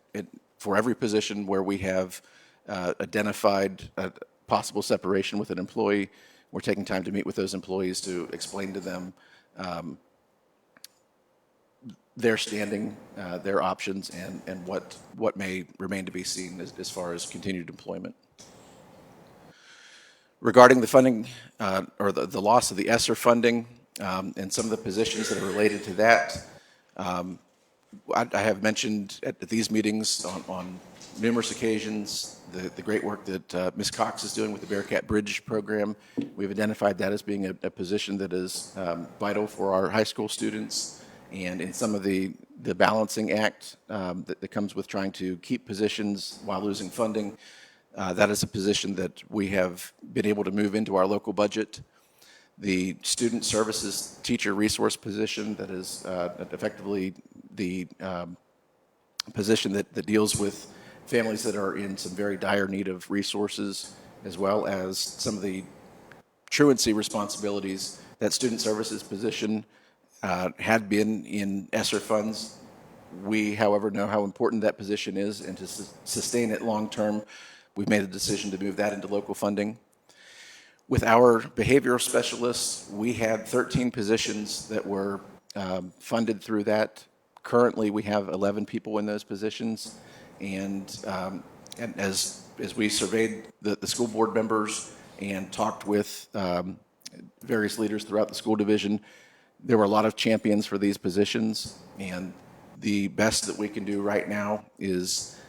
for every position where we have identified a possible separation with an employee, we're taking time to meet with those employees to explain to them their standing, their options, and what may remain to be seen as far as continued employment. Regarding the funding or the loss of the ESSER funding and some of the positions that are related to that, I have mentioned at these meetings on numerous occasions the great work that Ms. Cox is doing with the Bearcat Bridge program. We've identified that as being a position that is vital for our high school students, and in some of the balancing act that comes with trying to keep positions while losing funding, that is a position that we have been able to move into our local budget. The student services teacher resource position, that is effectively the position that deals with families that are in some very dire need of resources, as well as some of the truancy responsibilities. That student services position had been in ESSER funds. We, however, know how important that position is, and to sustain it long term, we've made a decision to move that into local funding. With our behavioral specialists, we had 13 positions that were funded through that. Currently, we have 11 people in those positions, and as we surveyed the school board members and talked with various leaders throughout the school division, there were a lot of champions for these positions, and the best that we can do right now is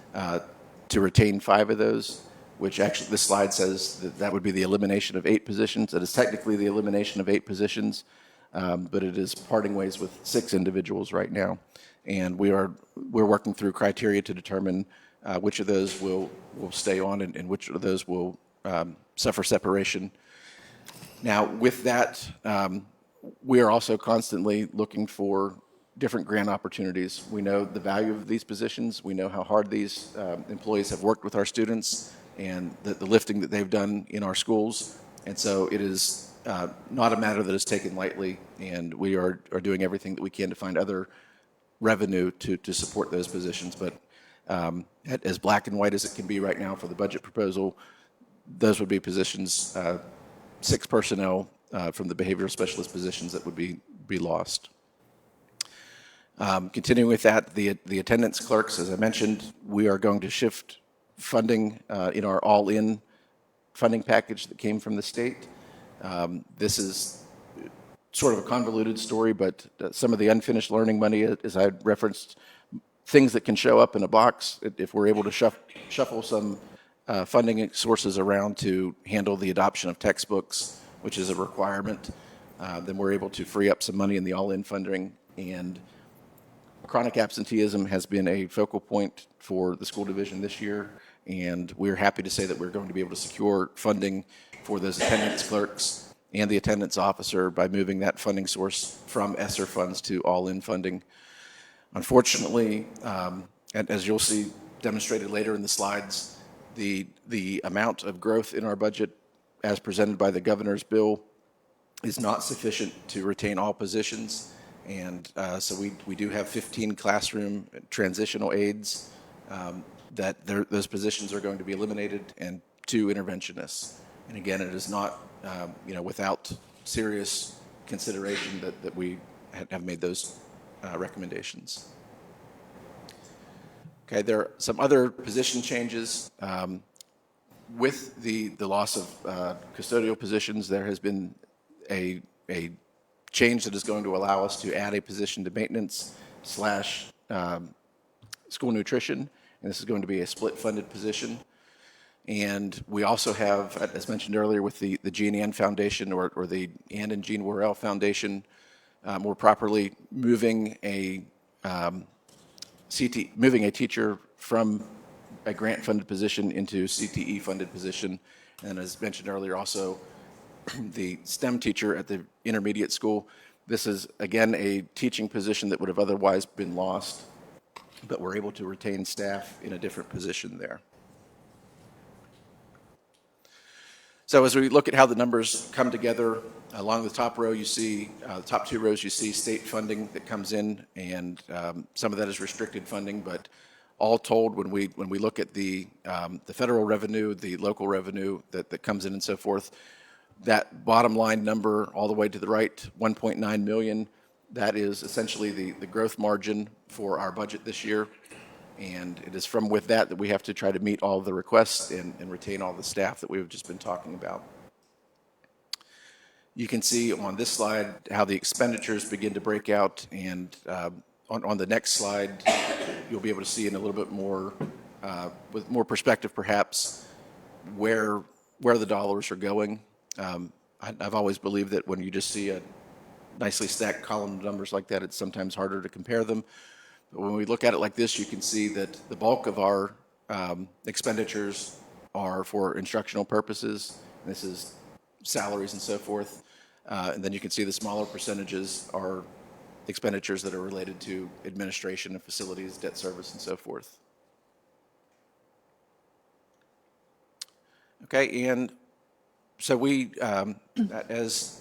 to retain 5 of those, which actually this slide says that would be the elimination of 8 positions. It is technically the elimination of 8 positions, but it is parting ways with 6 individuals right now. And we're working through criteria to determine which of those will stay on and which of those will suffer separation. Now, with that, we are also constantly looking for different grant opportunities. We know the value of these positions. We know how hard these employees have worked with our students and the lifting that they've done in our schools. And so it is not a matter that is taken lightly, and we are doing everything that we can to find other revenue to support those positions. But as black and white as it can be right now for the budget proposal, those would be positions, 6 personnel from the behavioral specialist positions that would be lost. Continuing with that, the attendance clerks, as I mentioned, we are going to shift funding in our all-in funding package that came from the state. This is sort of a convoluted story, but some of the unfinished learning money, as I referenced, things that can show up in a box, if we're able to shuffle some funding sources around to handle the adoption of textbooks, which is a requirement, then we're able to free up some money in the all-in funding. And chronic absenteeism has been a focal point for the school division this year, and we're happy to say that we're going to be able to secure funding for those attendance clerks and the attendance officer by moving that funding source from ESSER funds to all-in funding. Unfortunately, and as you'll see demonstrated later in the slides, the amount of growth in our budget as presented by the governor's bill is not sufficient to retain all positions. And so we do have 15 classroom transitional aides those positions are going to be eliminated, and 2 interventionists. And again, it is not without serious consideration that we have made those recommendations. Okay, there are some other position changes. With the loss of custodial positions, there has been a change that is going to allow us to add a position to maintenance / school nutrition, and this is going to be a split-funded position. And we also have, as mentioned earlier, with the Jean Ann Foundation or the Ann and Jean Worrell Foundation, more properly moving a teacher from a grant-funded position into CTE-funded position. And as mentioned earlier, also the STEM teacher at the intermediate school. This is, again, a teaching position that would have otherwise been lost, but we're able to retain staff in a different position there. So as we look at how the numbers come together, along the top row you see, the top 2 rows you see state funding that comes in, and some of that is restricted funding, but all told, when we look at the federal revenue, the local revenue that comes in and so forth, that bottom line number all the way to the right, 1.9 million, that is essentially the growth margin for our budget this year. And it is from with that we have to try to meet all of the requests and retain all the staff that we've just been talking about. You can see on this slide how the expenditures begin to break out, and on the next slide you'll be able to see in a little bit more, with more perspective perhaps, where the dollars are going. I've always believed that when you just see a nicely stacked column of numbers like that, it's sometimes harder to compare them. But when we look at it like this, you can see that the bulk of our expenditures are for instructional purposes. This is salaries and so forth. And then you can see the smaller percentages are expenditures that are related to administration of facilities, debt service, and so forth. Okay, and so we, as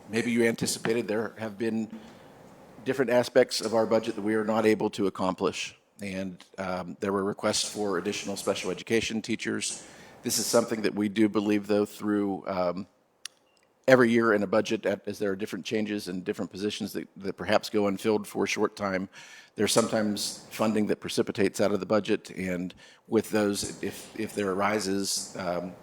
maybe you anticipated, there have been different aspects of our budget that we are not able to accomplish. And there were requests for additional special education teachers. This is something that we do believe, though, through every year in a budget, as there are different changes and different positions that perhaps go unfilled for a short time, there's sometimes funding that precipitates out of the budget. And with those, if there arises an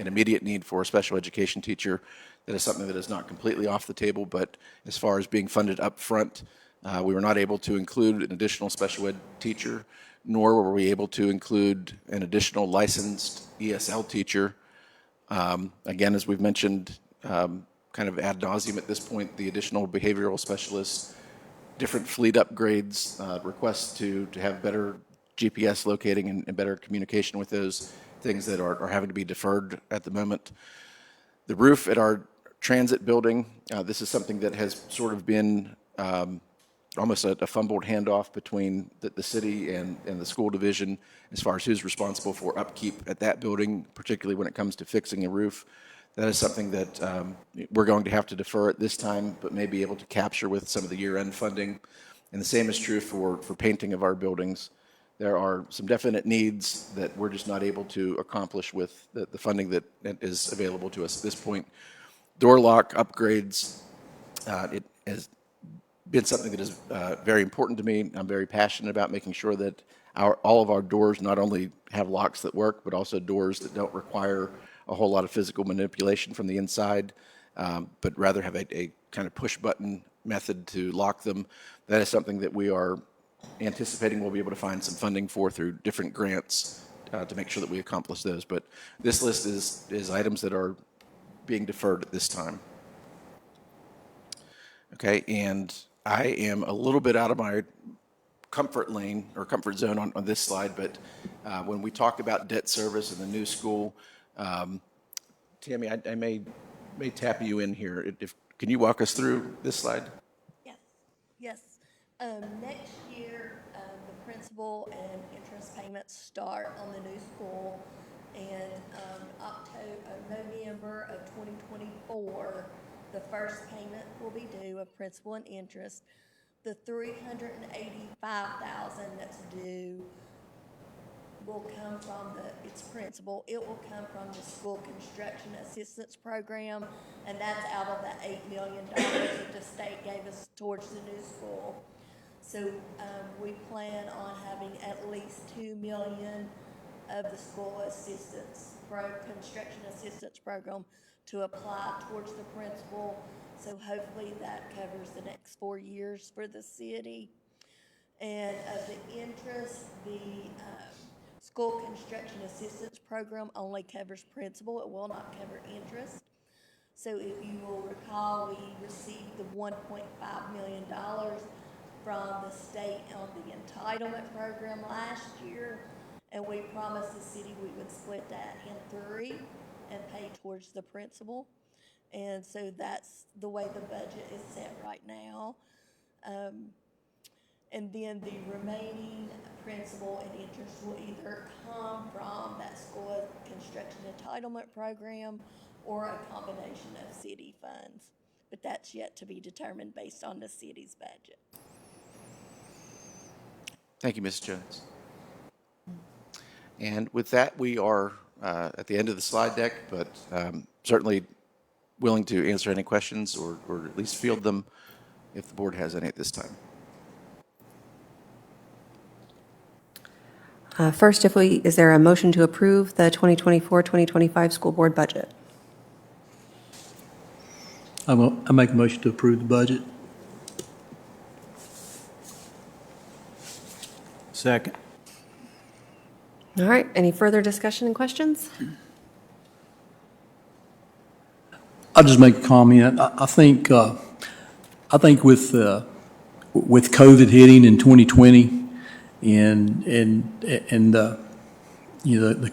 immediate need for a special education teacher, that is something that is not completely off the table. But as far as being funded up front, we were not able to include an additional special ed teacher, nor were we able to include an additional licensed ESL teacher. Again, as we've mentioned, kind of ad nauseum at this point, the additional behavioral specialists, different fleet upgrades, requests to have better GPS locating and better communication with those things that are having to be deferred at the moment. The roof at our transit building, this is something that has sort of been almost a fumbled handoff between the city and the school division as far as who's responsible for upkeep at that building, particularly when it comes to fixing a roof. That is something that we're going to have to defer at this time, but may be able to capture with some of the year-end funding. And the same is true for painting of our buildings. There are some definite needs that we're just not able to accomplish with the funding that is available to us at this point. Door lock upgrades, it has been something that is very important to me. I'm very passionate about making sure that all of our doors not only have locks that work, but also doors that don't require a whole lot of physical manipulation from the inside, but rather have a kind of push button method to lock them. That is something that we are anticipating we'll be able to find some funding for through different grants to make sure that we accomplish those. But this list is items that are being deferred at this time. Okay, and I am a little bit out of my comfort lane or comfort zone on this slide, but when we talk about debt service and the new school, Tammy, I may tap you in here. Can you walk us through this slide? Yes, yes. Next year, the principal and interest payments start on the new school. And November of 2024, the first payment will be due of principal and interest. The $385,000 that's due will come from its principal. It will come from the school construction assistance program, and that's out of the $8 million that the state gave us towards the new school. So we plan on having at least $2 million of the school construction assistance program to apply towards the principal. So hopefully that covers the next 4 years for the city. And of the interest, the school construction assistance program only covers principal. It will not cover interest. So if you will recall, we received the $1.5 million from the state on the entitlement program last year, and we promised the city we would split that in 3 and pay towards the principal. And so that's the way the budget is set right now. And then the remaining principal and interest will either come from that school construction entitlement program or a combination of city funds. But that's yet to be determined based on the city's budget. Thank you, Ms. Jones. And with that, we are at the end of the slide deck, but certainly willing to answer any questions or at least field them if the board has any at this time. First, is there a motion to approve the 2024-2025 school board budget? I make a motion to approve the budget. Second. All right, any further discussion and questions? I'll just make a comment. I think with COVID hitting in 2020 and the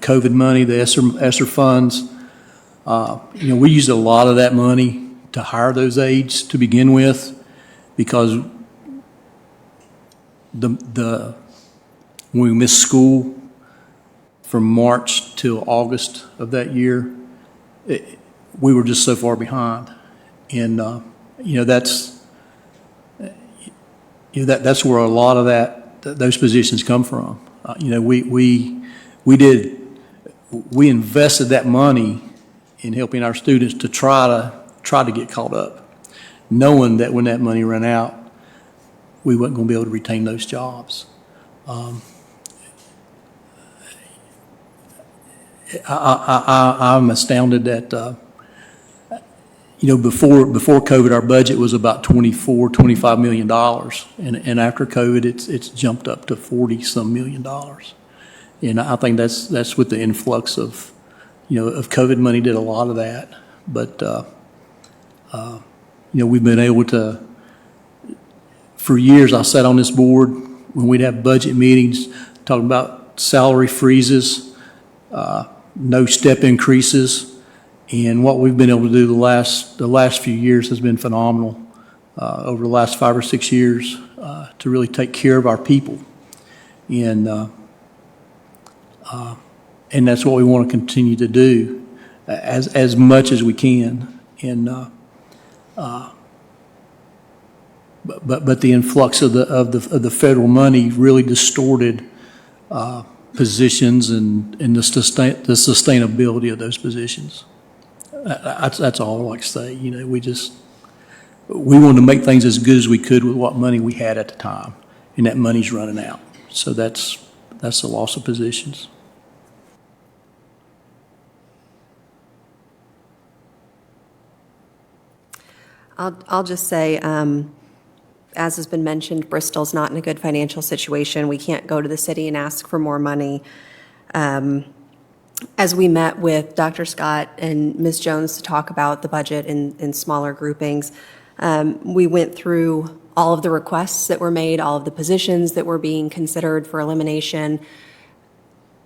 COVID money, the ESSER funds, we used a lot of that money to hire those aides to begin with, because when we missed school from March till August of that year, we were just so far behind, and that's where a lot of those positions come from. We invested that money in helping our students to try to get caught up, knowing that when that money ran out, we weren't going to be able to retain those jobs. I'm astounded that before COVID, our budget was about $25 million, and after COVID, it's jumped up to 40-some million dollars. And I think that's with the influx of COVID money did a lot of that. But we've been able to. For years, I sat on this board when we'd have budget meetings talking about salary freezes, no step increases. And what we've been able to do the last few years has been phenomenal. Over the last 5 or 6 years, to really take care of our people, and that's what we want to continue to do as much as we can. And but the influx of the federal money really distorted positions and the sustainability of those positions. That's all I like to say. We wanted to make things as good as we could with what money we had at the time, and that money's running out. So that's the loss of positions. I'll just say, as has been mentioned, Bristol's not in a good financial situation. We can't go to the city and ask for more money. As we met with Dr. Scott and Ms. Jones to talk about the budget in smaller groupings, We went through all of the requests that were made, all of the positions that were being considered for elimination,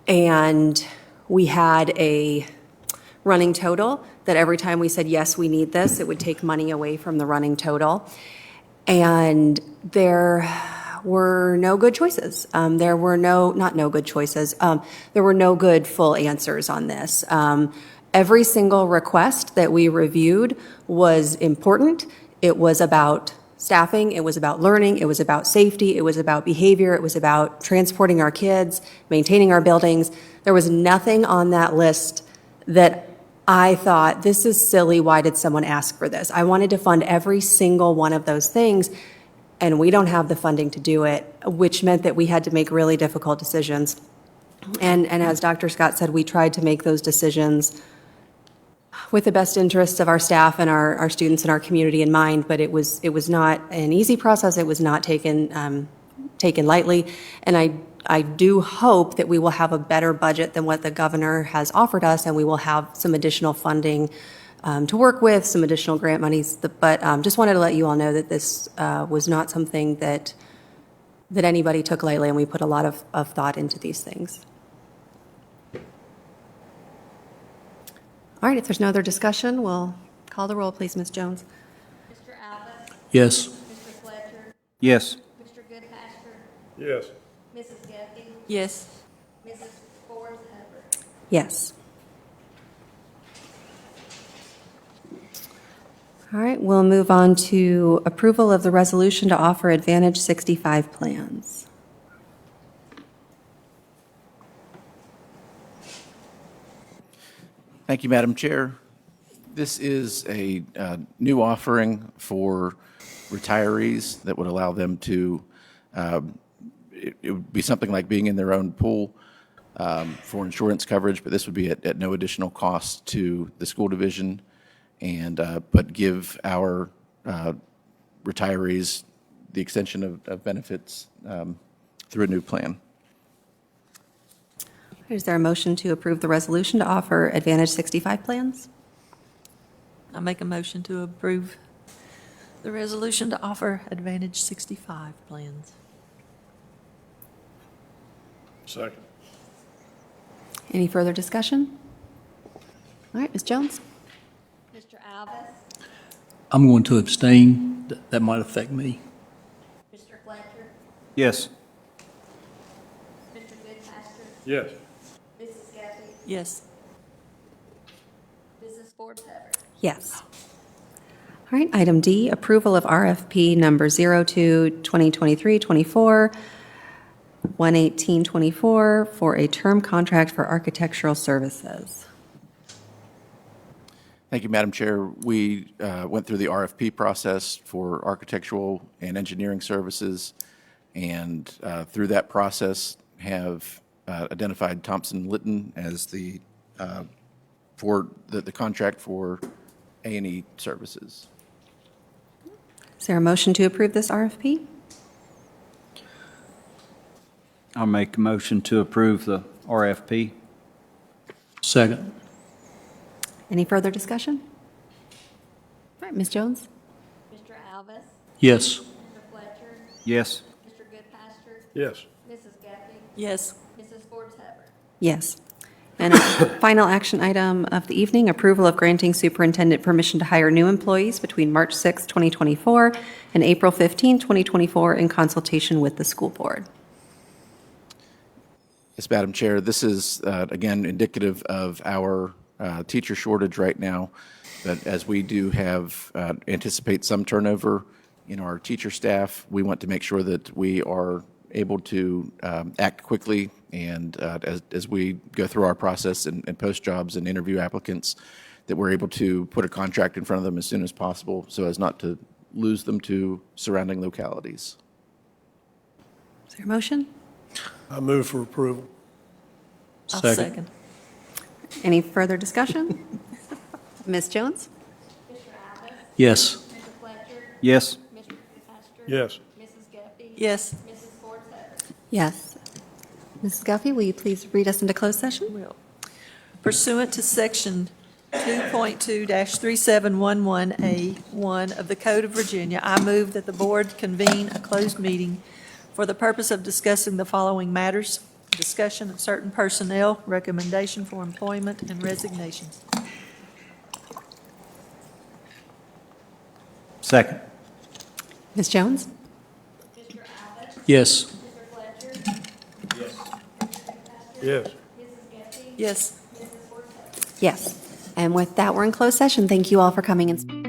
and we had a running total that every time we said, yes, we need this, it would take money away from the running total. And there were no good choices. There were not no good choices. There were no good full answers on this. Every single request that we reviewed was important. It was about staffing, it was about learning, it was about safety, it was about behavior, it was about transporting our kids, maintaining our buildings. There was nothing on that list that I thought, this is silly, why did someone ask for this? I wanted to fund every single one of those things, and we don't have the funding to do it, which meant that we had to make really difficult decisions. And as Dr. Scott said, we tried to make those decisions with the best interests of our staff and our students and our community in mind, but it was not an easy process. It was not taken lightly, and I do hope that we will have a better budget than what the governor has offered us, and we will have some additional funding to work with, some additional grant monies. But just wanted to let you all know that this was not something that anybody took lightly, and we put a lot of thought into these things. All right, if there's no other discussion, we'll call the roll, please, Ms. Jones. Mr. Alvis? Yes. Mr. Fletcher? Yes. Mr. Goodpaster? Yes. Mrs. Guffey? Yes. Mrs. Forbes Hubbard? Yes. All right, we'll move on to approval of the resolution to offer Advantage 65 plans. Thank you, Madam Chair. This is a new offering for retirees that would allow them to, it would be something like being in their own pool for insurance coverage, but this would be at no additional cost to the school division, and but give our retirees the extension of benefits through a new plan. Is there a motion to approve the resolution to offer Advantage 65 plans? I make a motion to approve the resolution to offer Advantage 65 plans. Second. Any further discussion? All right, Ms. Jones? Mr. Alvis? I'm going to abstain. That might affect me. Mr. Fletcher? Yes. Mr. Goodpaster? Yes. Mrs. Guffey? Yes. Mrs. Forbes Hubbard? Yes. All right, item D, approval of RFP number 02-2023-24, 11824 for a term contract for architectural services. Thank you, Madam Chair. We went through the RFP process for architectural and engineering services, and through that process have identified Thompson Litton as the for the contract for A&E services. Is there a motion to approve this RFP? I'll make a motion to approve the RFP. Second. Any further discussion? All right, Ms. Jones? Mr. Alvis? Yes. Mr. Fletcher? Yes. Mr. Goodpaster? Yes. Mrs. Guffey? Yes. Mrs. Forbes Hubbard? Yes. And final action item of the evening, approval of granting superintendent permission to hire new employees between March 6, 2024 and April 15, 2024 in consultation with the school board. Yes, Madam Chair, this is, again, indicative of our teacher shortage right now, but as we do have, anticipate some turnover in our teacher staff, we want to make sure that we are able to act quickly, and as we go through our process and post jobs and interview applicants, that we're able to put a contract in front of them as soon as possible so as not to lose them to surrounding localities. Is there a motion? I move for approval. I'll Second. second. Any further discussion? Ms. Jones? Mr. Alvis? Yes. Mr. Fletcher? Yes. Mr. Goodpaster? Yes. Mrs. Guffey? Yes. Mrs. Forbes Hubbard? Yes. Mrs. Guffey, will you please read us into closed session? Will. Pursuant to Section 2.2-3711A1 of the Code of Virginia, I move that the board convene a closed meeting for the purpose of discussing the following matters: discussion of certain personnel, recommendation for employment, and resignations. Second. Ms. Jones? Yes. Yes. Yes. Yes. And with that, we're in closed session. Thank you all for coming and.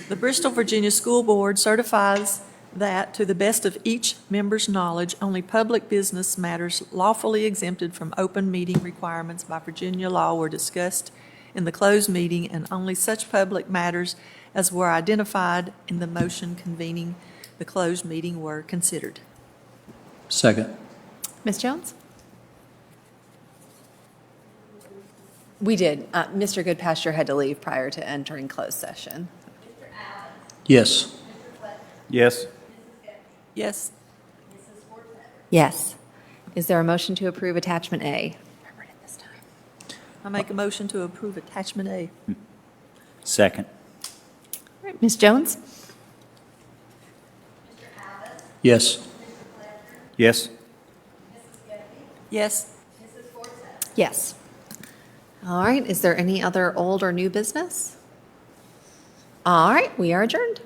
The Bristol, Virginia School Board certifies that, to the best of each member's knowledge, only public business matters lawfully exempted from open meeting requirements by Virginia law were discussed in the closed meeting, and only such public matters as were identified in the motion convening the closed meeting were considered. Second. Ms. Jones? We did. Mr. Goodpasture had to leave prior to entering closed session. Yes. Yes. Yes. Yes. Is there a motion to approve attachment A? Remembered it this time. I make a motion to approve attachment A. Second. All right, Ms. Jones? Yes. Yes. Yes. Yes. All right, is there any other old or new business? All right, we are adjourned.